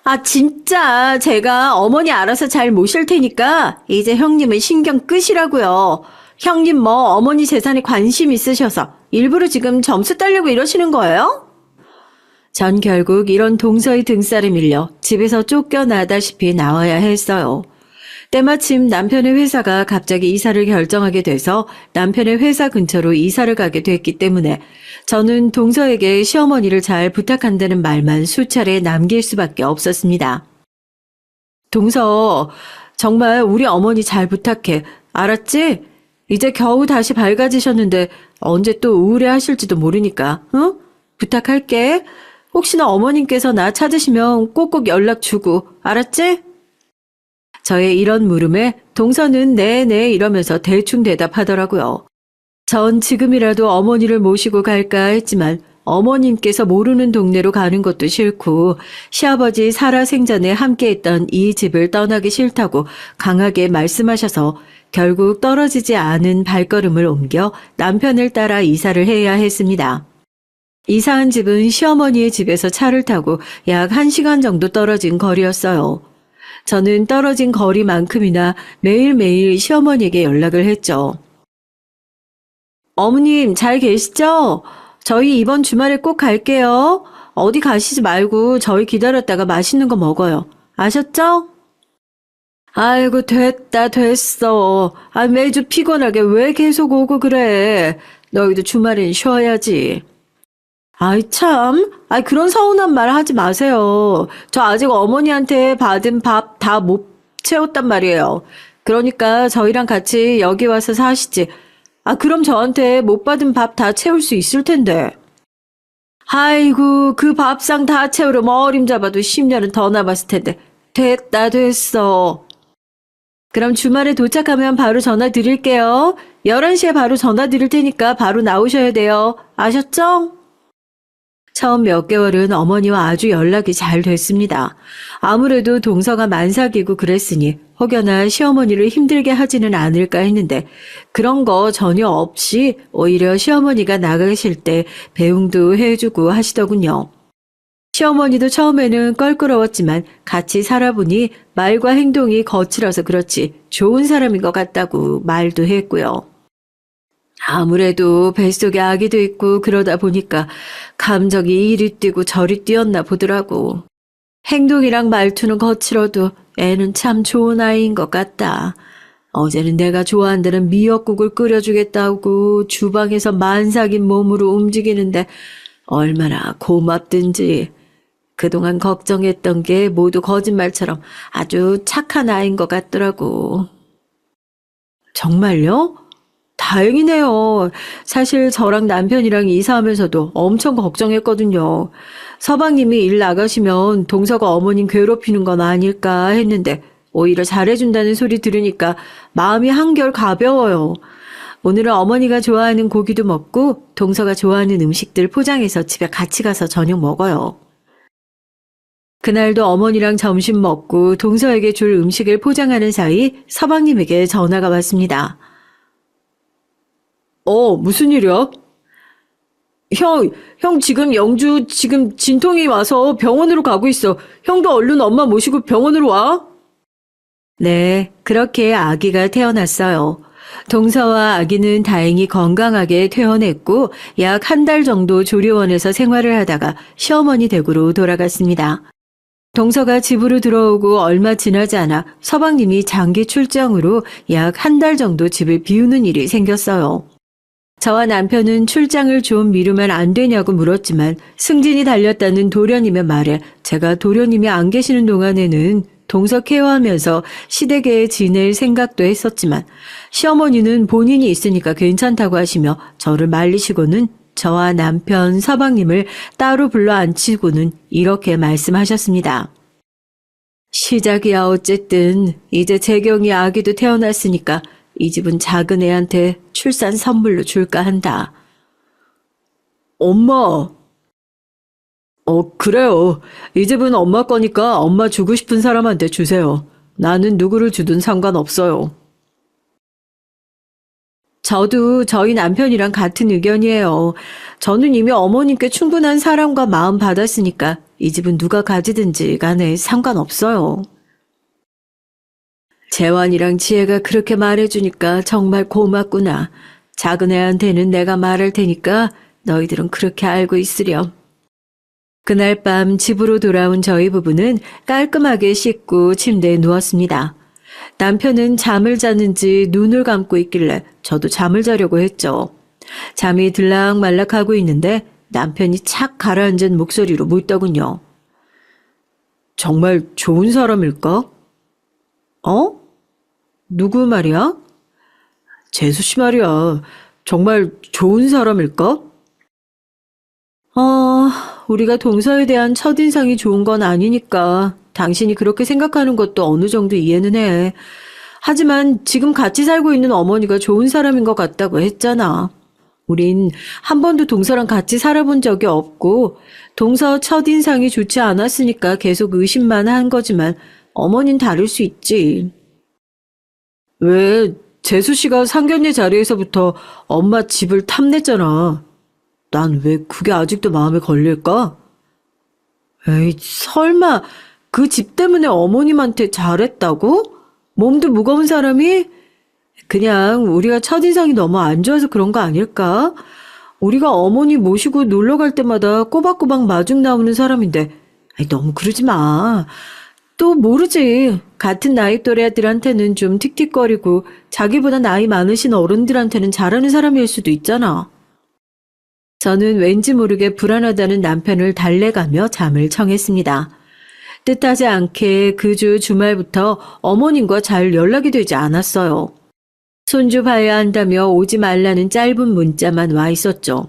아 진짜 제가 어머니 알아서 잘 모실 테니까 이제 형님은 신경 끄시라고요. 형님 뭐 어머니 재산에 관심 있으셔서 일부러 지금 점수 따려고 이러시는 거예요? 전 결국 이런 동서의 등살에 밀려 집에서 쫓겨나다시피 나와야 했어요. 때마침 남편의 회사가 갑자기 이사를 결정하게 돼서 남편의 회사 근처로 이사를 가게 됐기 때문에 저는 동서에게 시어머니를 잘 부탁한다는 말만 수차례 남길 수밖에 없었습니다. 동서, 정말 우리 어머니 잘 부탁해. 알았지? 이제 겨우 다시 밝아지셨는데 언제 또 우울해하실지도 모르니까, 응? 부탁할게. 혹시나 어머님께서 나 찾으시면 꼭꼭 연락 주고, 알았지? 저의 이런 물음에 동서는 네네 이러면서 대충 대답하더라고요. 전 지금이라도 어머니를 모시고 갈까 했지만 어머님께서 모르는 동네로 가는 것도 싫고 시아버지 살아생전에 함께했던 이 집을 떠나기 싫다고 강하게 말씀하셔서 결국 떨어지지 않은 발걸음을 옮겨 남편을 따라 이사를 해야 했습니다. 이사한 집은 시어머니의 집에서 차를 타고 약 1시간 정도 떨어진 거리였어요. 저는 떨어진 거리만큼이나 매일매일 시어머니에게 연락을 했죠. 어머님 잘 계시죠? 저희 이번 주말에 꼭 갈게요. 어디 가시지 말고 저희 기다렸다가 맛있는 거 먹어요. 아셨죠? 아이고 됐어. 매주 피곤하게 왜 계속 오고 그래. 너희도 주말엔 쉬어야지. 아이, 참. 아이, 그런 서운한 말 하지 마세요. 저 아직 어머니한테 받은 밥 다 못 채웠단 말이에요. 그러니까 저희랑 같이 여기 와서 사시지. 아, 그럼 저한테 못 받은 밥 다 채울 수 있을 텐데. 아이고, 그 밥상 다 채우려면 어림잡아도 10년은 더 남았을 텐데. 됐다, 됐어. 그럼 주말에 도착하면 바로 전화 드릴게요. 11시에 바로 전화 드릴 테니까 바로 나오셔야 돼요. 아셨죠? 처음 몇 개월은 어머니와 아주 연락이 잘 됐습니다. 아무래도 동서가 만삭이고 그랬으니 혹여나 시어머니를 힘들게 하지는 않을까 했는데 그런 거 전혀 없이 오히려 시어머니가 나가실 때 배웅도 해주고 하시더군요. 시어머니도 처음에는 껄끄러웠지만 같이 살아보니 말과 행동이 거칠어서 그렇지 좋은 사람인 것 같다고 말도 했고요. 아무래도 뱃속에 아기도 있고 그러다 보니까 감정이 이리 뛰고 저리 뛰었나 보더라고. 행동이랑 말투는 거칠어도 애는 참 좋은 아이인 것 같다. 어제는 내가 좋아한다는 미역국을 끓여주겠다고 주방에서 만삭인 몸으로 움직이는데 얼마나 고맙든지. 그동안 걱정했던 게 모두 거짓말처럼 아주 착한 아이인 것 같더라고. 정말요? 다행이네요. 사실 저랑 남편이랑 이사하면서도 엄청 걱정했거든요. 서방님이 일 나가시면 동서가 어머님 괴롭히는 건 아닐까 했는데 오히려 잘해준다는 소리 들으니까 마음이 한결 가벼워요. 오늘은 어머니가 좋아하는 고기도 먹고 동서가 좋아하는 음식들 포장해서 집에 같이 가서 저녁 먹어요. 그날도 어머니랑 점심 먹고 동서에게 줄 음식을 포장하는 사이 서방님에게 전화가 왔습니다. 무슨 일이야? 형 지금 영주 지금 진통이 와서 병원으로 가고 있어. 형도 얼른 엄마 모시고 병원으로 와. 네, 그렇게 아기가 태어났어요. 동서와 아기는 다행히 건강하게 퇴원했고 약 한 달 정도 조리원에서 생활을 하다가 시어머니 댁으로 돌아갔습니다. 동서가 집으로 들어오고 얼마 지나지 않아 서방님이 장기 출장으로 약 한 달 정도 집을 비우는 일이 생겼어요. 저와 남편은 출장을 좀 미루면 안 되냐고 물었지만 승진이 달렸다는 도련님의 말에 제가 도련님이 안 계시는 동안에는 동서 케어하면서 시댁에 지낼 생각도 했었지만 시어머니는 본인이 있으니까 괜찮다고 하시며 저를 말리시고는 저와 남편 서방님을 따로 불러 앉히고는 이렇게 말씀하셨습니다. 시작이야 어쨌든 이제 재경이 아기도 태어났으니까 이 집은 작은 애한테 출산 선물로 줄까 한다. 엄마. 그래요. 이 집은 엄마 거니까 엄마 주고 싶은 사람한테 주세요. 나는 누구를 주든 상관없어요. 저도 저희 남편이랑 같은 의견이에요. 저는 이미 어머님께 충분한 사랑과 마음 받았으니까 이 집은 누가 가지든지 간에 상관없어요. 재환이랑 지혜가 그렇게 말해주니까 정말 고맙구나. 작은 애한테는 내가 말할 테니까 너희들은 그렇게 알고 있으렴. 그날 밤 집으로 돌아온 저희 부부는 깔끔하게 씻고 침대에 누웠습니다. 남편은 잠을 자는지 눈을 감고 있길래 저도 잠을 자려고 했죠. 잠이 들락말락하고 있는데 남편이 착 가라앉은 목소리로 묻더군요. 정말 좋은 사람일까? 누구 말이야? 재수 씨 말이야. 정말 좋은 사람일까? 우리가 동서에 대한 첫인상이 좋은 건 아니니까 당신이 그렇게 생각하는 것도 어느 정도 이해는 해. 하지만 지금 같이 살고 있는 어머니가 좋은 사람인 것 같다고 했잖아. 우린 한 번도 동서랑 같이 살아본 적이 없고 동서 첫인상이 좋지 않았으니까 계속 의심만 한 거지만 어머닌 다를 수 있지. 왜 재수 씨가 상견례 자리에서부터 엄마 집을 탐냈잖아. 난 왜 그게 아직도 마음에 걸릴까? 에이, 설마 그 집 때문에 어머님한테 잘했다고? 몸도 무거운 사람이? 그냥 우리가 첫인상이 너무 안 좋아서 그런 거 아닐까? 우리가 어머니 모시고 놀러 갈 때마다 꼬박꼬박 마중 나오는 사람인데 아이, 너무 그러지 마. 또 모르지. 같은 나이 또래들한테는 좀 틱틱거리고 자기보다 나이 많으신 어른들한테는 잘하는 사람일 수도 있잖아. 저는 왠지 모르게 불안하다는 남편을 달래가며 잠을 청했습니다. 뜻하지 않게 그 주 주말부터 어머님과 잘 연락이 되지 않았어요. 손주 봐야 한다며 오지 말라는 짧은 문자만 와 있었죠.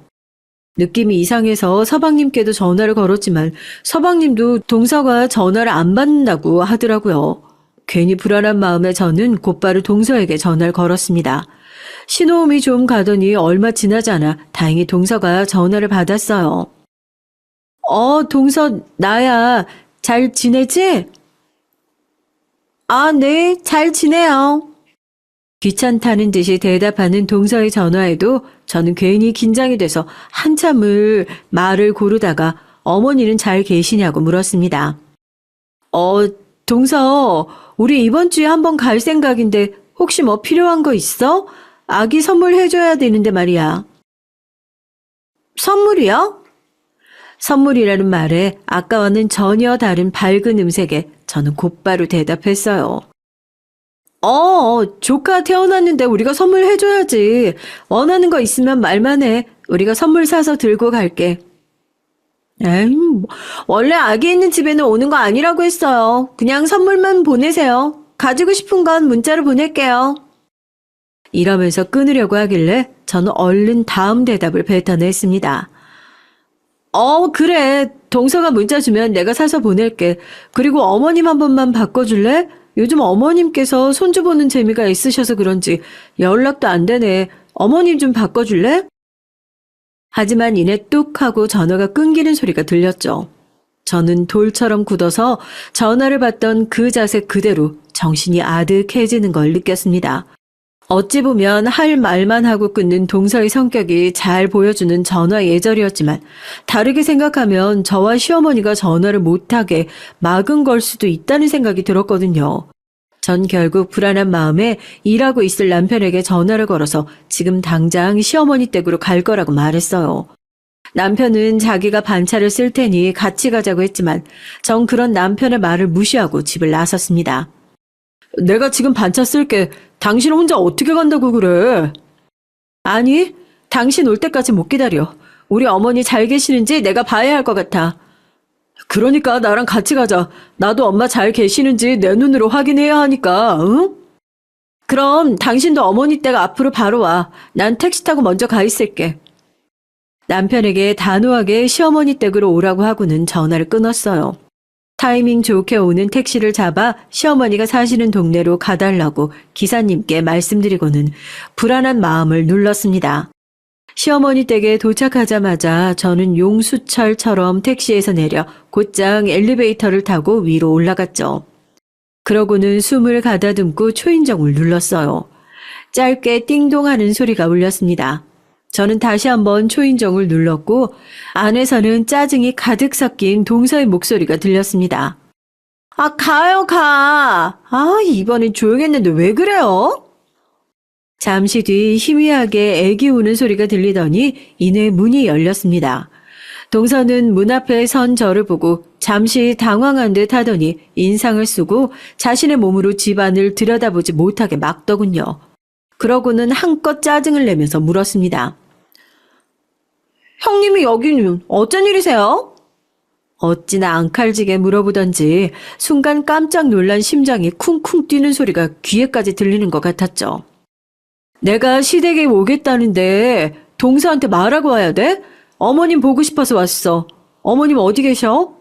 느낌이 이상해서 서방님께도 전화를 걸었지만 서방님도 동서가 전화를 안 받는다고 하더라고요. 괜히 불안한 마음에 저는 곧바로 동서에게 전화를 걸었습니다. 신호음이 좀 가더니 얼마 지나지 않아 다행히 동서가 전화를 받았어요. 동서, 나야. 잘 지내지? 아, 네, 잘 지내요. 귀찮다는 듯이 대답하는 동서의 전화에도 저는 괜히 긴장이 돼서 한참을 말을 고르다가 어머니는 잘 계시냐고 물었습니다. 동서, 우리 이번 주에 한번 갈 생각인데 혹시 뭐 필요한 거 있어? 아기 선물 해줘야 되는데 말이야. 선물이요? 선물이라는 말에 아까와는 전혀 다른 밝은 음색에 저는 곧바로 대답했어요. 조카 태어났는데 우리가 선물 해줘야지. 원하는 거 있으면 말만 해. 우리가 선물 사서 들고 갈게. 원래 아기 있는 집에는 오는 거 아니라고 했어요. 그냥 선물만 보내세요. 가지고 싶은 건 문자로 보낼게요. 이러면서 끊으려고 하길래 저는 얼른 다음 대답을 뱉어냈습니다. 그래. 동서가 문자 주면 내가 사서 보낼게. 그리고 어머님 한 번만 바꿔줄래? 요즘 어머님께서 손주 보는 재미가 있으셔서 그런지 연락도 안 되네. 어머님 좀 바꿔줄래? 하지만 이내 뚝 하고 전화가 끊기는 소리가 들렸죠. 저는 돌처럼 굳어서 전화를 받던 그 자세 그대로 정신이 아득해지는 걸 느꼈습니다. 어찌 보면 할 말만 하고 끊는 동서의 성격이 잘 보여주는 전화 예절이었지만 다르게 생각하면 저와 시어머니가 전화를 못하게 막은 걸 수도 있다는 생각이 들었거든요. 전 결국 불안한 마음에 일하고 있을 남편에게 전화를 걸어서 지금 당장 시어머니 댁으로 갈 거라고 말했어요. 남편은 자기가 반차를 쓸 테니 같이 가자고 했지만 전 그런 남편의 말을 무시하고 집을 나섰습니다. 내가 지금 반차 쓸게. 당신 혼자 어떻게 간다고 그래? 아니, 당신 올 때까지 못 기다려. 우리 어머니 잘 계시는지 내가 봐야 할 것 같아. 그러니까 나랑 같이 가자. 나도 엄마 잘 계시는지 내 눈으로 확인해야 하니까, 응? 그럼 당신도 어머니 댁 앞으로 바로 와. 난 택시 타고 먼저 가 있을게. 남편에게 단호하게 시어머니 댁으로 오라고 하고는 전화를 끊었어요. 타이밍 좋게 오는 택시를 잡아 시어머니가 사시는 동네로 가달라고 기사님께 말씀드리고는 불안한 마음을 눌렀습니다. 시어머니 댁에 도착하자마자 저는 용수철처럼 택시에서 내려 곧장 엘리베이터를 타고 위로 올라갔죠. 그러고는 숨을 가다듬고 초인종을 눌렀어요. 짧게 띵동하는 소리가 울렸습니다. 저는 다시 한번 초인종을 눌렀고 안에서는 짜증이 가득 섞인 동서의 목소리가 들렸습니다. 가요, 가. 이번엔 조용했는데 왜 그래요? 잠시 뒤 희미하게 애기 우는 소리가 들리더니 이내 문이 열렸습니다. 동서는 문 앞에 선 저를 보고 잠시 당황한 듯 하더니 인상을 쓰고 자신의 몸으로 집안을 들여다보지 못하게 막더군요. 그러고는 한껏 짜증을 내면서 물었습니다. 형님이 여기는 어쩐 일이세요? 어찌나 앙칼지게 물어보던지 순간 깜짝 놀란 심장이 쿵쿵 뛰는 소리가 귀에까지 들리는 것 같았죠. 내가 시댁에 오겠다는데 동서한테 말하고 와야 돼? 어머님 보고 싶어서 왔어. 어머님 어디 계셔?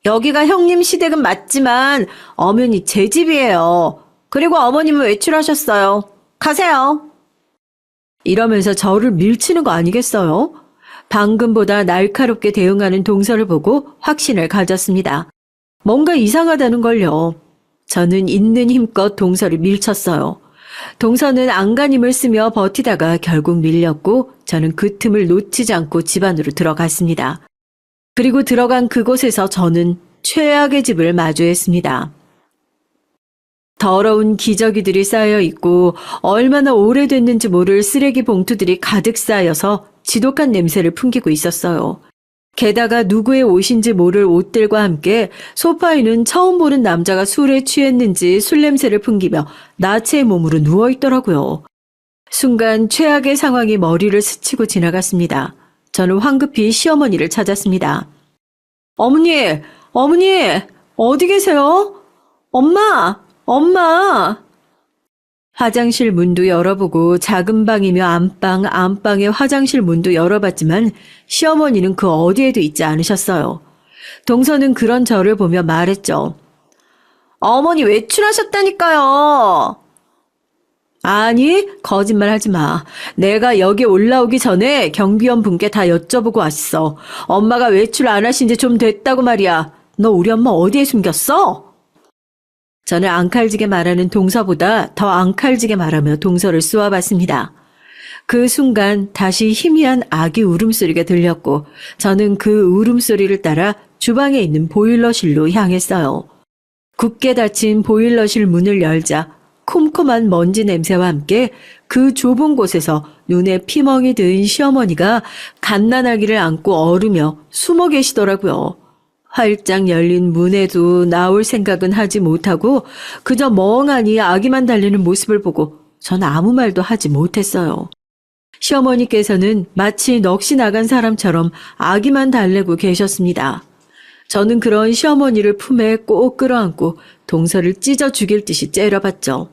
여기가 형님 시댁은 맞지만 엄연히 제 집이에요. 그리고 어머님은 외출하셨어요. 가세요. 이러면서 저를 밀치는 거 아니겠어요? 방금보다 날카롭게 대응하는 동서를 보고 확신을 가졌습니다. 뭔가 이상하다는 걸요. 저는 있는 힘껏 동서를 밀쳤어요. 동서는 안간힘을 쓰며 버티다가 결국 밀렸고 저는 그 틈을 놓치지 않고 집 안으로 들어갔습니다. 그리고 들어간 그곳에서 저는 최악의 집을 마주했습니다. 더러운 기저귀들이 쌓여 있고 얼마나 오래됐는지 모를 쓰레기 봉투들이 가득 쌓여서 지독한 냄새를 풍기고 있었어요. 게다가 누구의 옷인지 모를 옷들과 함께 소파에는 처음 보는 남자가 술에 취했는지 술 냄새를 풍기며 나체의 몸으로 누워있더라고요. 순간 최악의 상황이 머리를 스치고 지나갔습니다. 저는 황급히 시어머니를 찾았습니다. 어머니, 어머니, 어디 계세요? 엄마, 엄마! 화장실 문도 열어보고 작은 방이며 안방의 화장실 문도 열어봤지만 시어머니는 그 어디에도 있지 않으셨어요. 동서는 그런 저를 보며 말했죠. 어머니 외출하셨다니까요. 아니, 거짓말하지 마. 내가 여기 올라오기 전에 경비원 분께 다 여쭤보고 왔어. 엄마가 외출 안 하신 지 좀 됐다고 말이야. 너 우리 엄마 어디에 숨겼어? 저는 앙칼지게 말하는 동서보다 더 앙칼지게 말하며 동서를 쏘아봤습니다. 그 순간 다시 희미한 아기 울음소리가 들렸고 저는 그 울음소리를 따라 주방에 있는 보일러실로 향했어요. 굳게 닫힌 보일러실 문을 열자 쿰쿰한 먼지 냄새와 함께 그 좁은 곳에서 눈에 피멍이 든 시어머니가 갓난아기를 안고 얼으며 숨어 계시더라고요. 활짝 열린 문에도 나올 생각은 하지 못하고 그저 멍하니 아기만 달리는 모습을 보고 전 아무 말도 하지 못했어요. 시어머니께서는 마치 넋이 나간 사람처럼 아기만 달래고 계셨습니다. 저는 그런 시어머니를 품에 꼭 끌어안고 동서를 찢어 죽일 듯이 째려봤죠.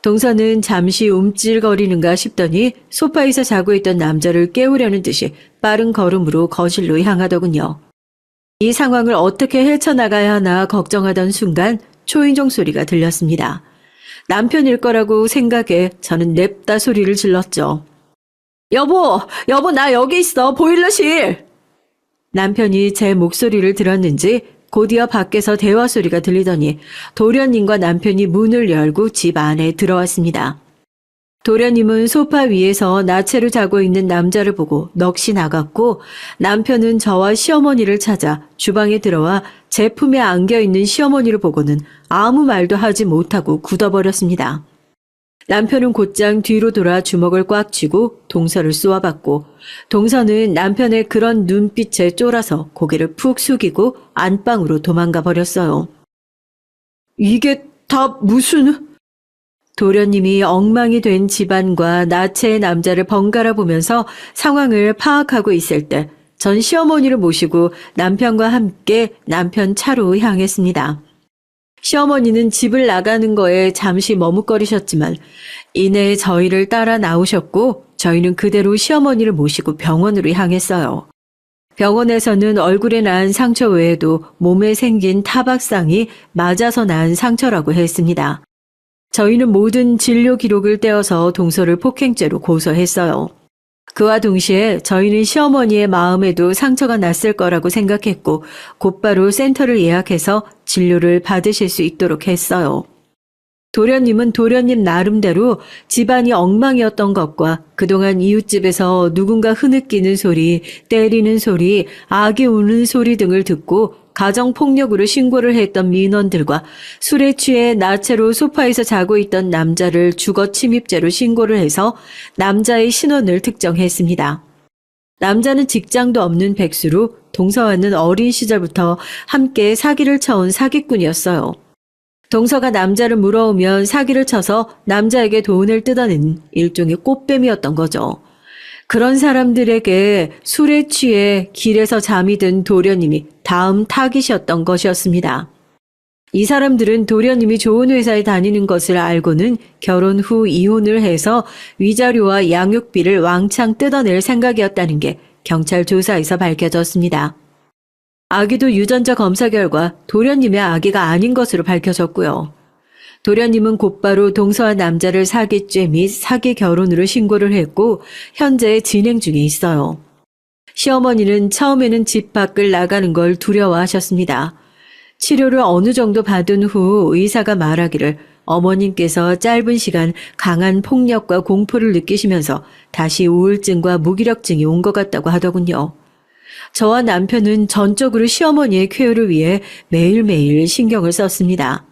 동서는 잠시 움찔거리는가 싶더니 소파에서 자고 있던 남자를 깨우려는 듯이 빠른 걸음으로 거실로 향하더군요. 이 상황을 어떻게 헤쳐나가야 하나 걱정하던 순간 초인종 소리가 들렸습니다. 남편일 거라고 생각해 저는 냅다 소리를 질렀죠. 여보, 나 여기 있어. 보일러실. 남편이 제 목소리를 들었는지 곧이어 밖에서 대화 소리가 들리더니 도련님과 남편이 문을 열고 집 안에 들어왔습니다. 도련님은 소파 위에서 나체로 자고 있는 남자를 보고 넋이 나갔고 남편은 저와 시어머니를 찾아 주방에 들어와 제 품에 안겨있는 시어머니를 보고는 아무 말도 하지 못하고 굳어버렸습니다. 남편은 곧장 뒤로 돌아 주먹을 꽉 쥐고 동서를 쏘아봤고 동서는 남편의 그런 눈빛에 쫄아서 고개를 푹 숙이고 안방으로 도망가 버렸어요. 이게 다 무슨... 도련님이 엉망이 된 집안과 나체의 남자를 번갈아 보면서 상황을 파악하고 있을 때 전 시어머니를 모시고 남편과 함께 남편 차로 향했습니다. 시어머니는 집을 나가는 거에 잠시 머뭇거리셨지만 이내 저희를 따라 나오셨고 저희는 그대로 시어머니를 모시고 병원으로 향했어요. 병원에서는 얼굴에 난 상처 외에도 몸에 생긴 타박상이 맞아서 난 상처라고 했습니다. 저희는 모든 진료 기록을 떼어서 동서를 폭행죄로 고소했어요. 그와 동시에 저희는 시어머니의 마음에도 상처가 났을 거라고 생각했고 곧바로 센터를 예약해서 진료를 받으실 수 있도록 했어요. 도련님은 도련님 나름대로 집안이 엉망이었던 것과 그동안 이웃집에서 누군가 흐느끼는 소리, 때리는 소리, 아기 우는 소리 등을 듣고 가정폭력으로 신고를 했던 민원들과 술에 취해 나체로 소파에서 자고 있던 남자를 주거 침입죄로 신고를 해서 남자의 신원을 특정했습니다. 남자는 직장도 없는 백수로 동서와는 어린 시절부터 함께 사기를 쳐온 사기꾼이었어요. 동서가 남자를 물어오면 사기를 쳐서 남자에게 돈을 뜯어낸 일종의 꽃뱀이었던 거죠. 그런 사람들에게 술에 취해 길에서 잠이 든 도련님이 다음 타깃이었던 것이었습니다. 이 사람들은 도련님이 좋은 회사에 다니는 것을 알고는 결혼 후 이혼을 해서 위자료와 양육비를 왕창 뜯어낼 생각이었다는 게 경찰 조사에서 밝혀졌습니다. 아기도 유전자 검사 결과 도련님의 아기가 아닌 것으로 밝혀졌고요. 도련님은 곧바로 동서와 남자를 사기죄 및 사기 결혼으로 신고를 했고 현재 진행 중에 있어요. 시어머니는 처음에는 집 밖을 나가는 걸 두려워하셨습니다. 치료를 어느 정도 받은 후 의사가 말하기를 어머님께서 짧은 시간 강한 폭력과 공포를 느끼시면서 다시 우울증과 무기력증이 온 것 같다고 하더군요. 저와 남편은 전적으로 시어머니의 쾌유를 위해 매일매일 신경을 썼습니다.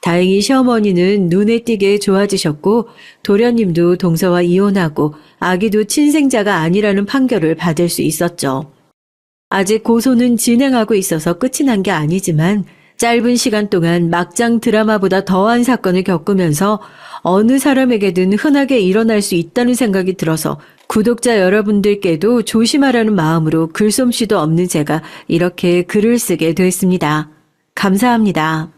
다행히 시어머니는 눈에 띄게 좋아지셨고 도련님도 동서와 이혼하고 아기도 친생자가 아니라는 판결을 받을 수 있었죠. 아직 고소는 진행하고 있어서 끝이 난 게 아니지만 짧은 시간 동안 막장 드라마보다 더한 사건을 겪으면서 어느 사람에게든 흔하게 일어날 수 있다는 생각이 들어서 구독자 여러분들께도 조심하라는 마음으로 글솜씨도 없는 제가 이렇게 글을 쓰게 됐습니다. 감사합니다.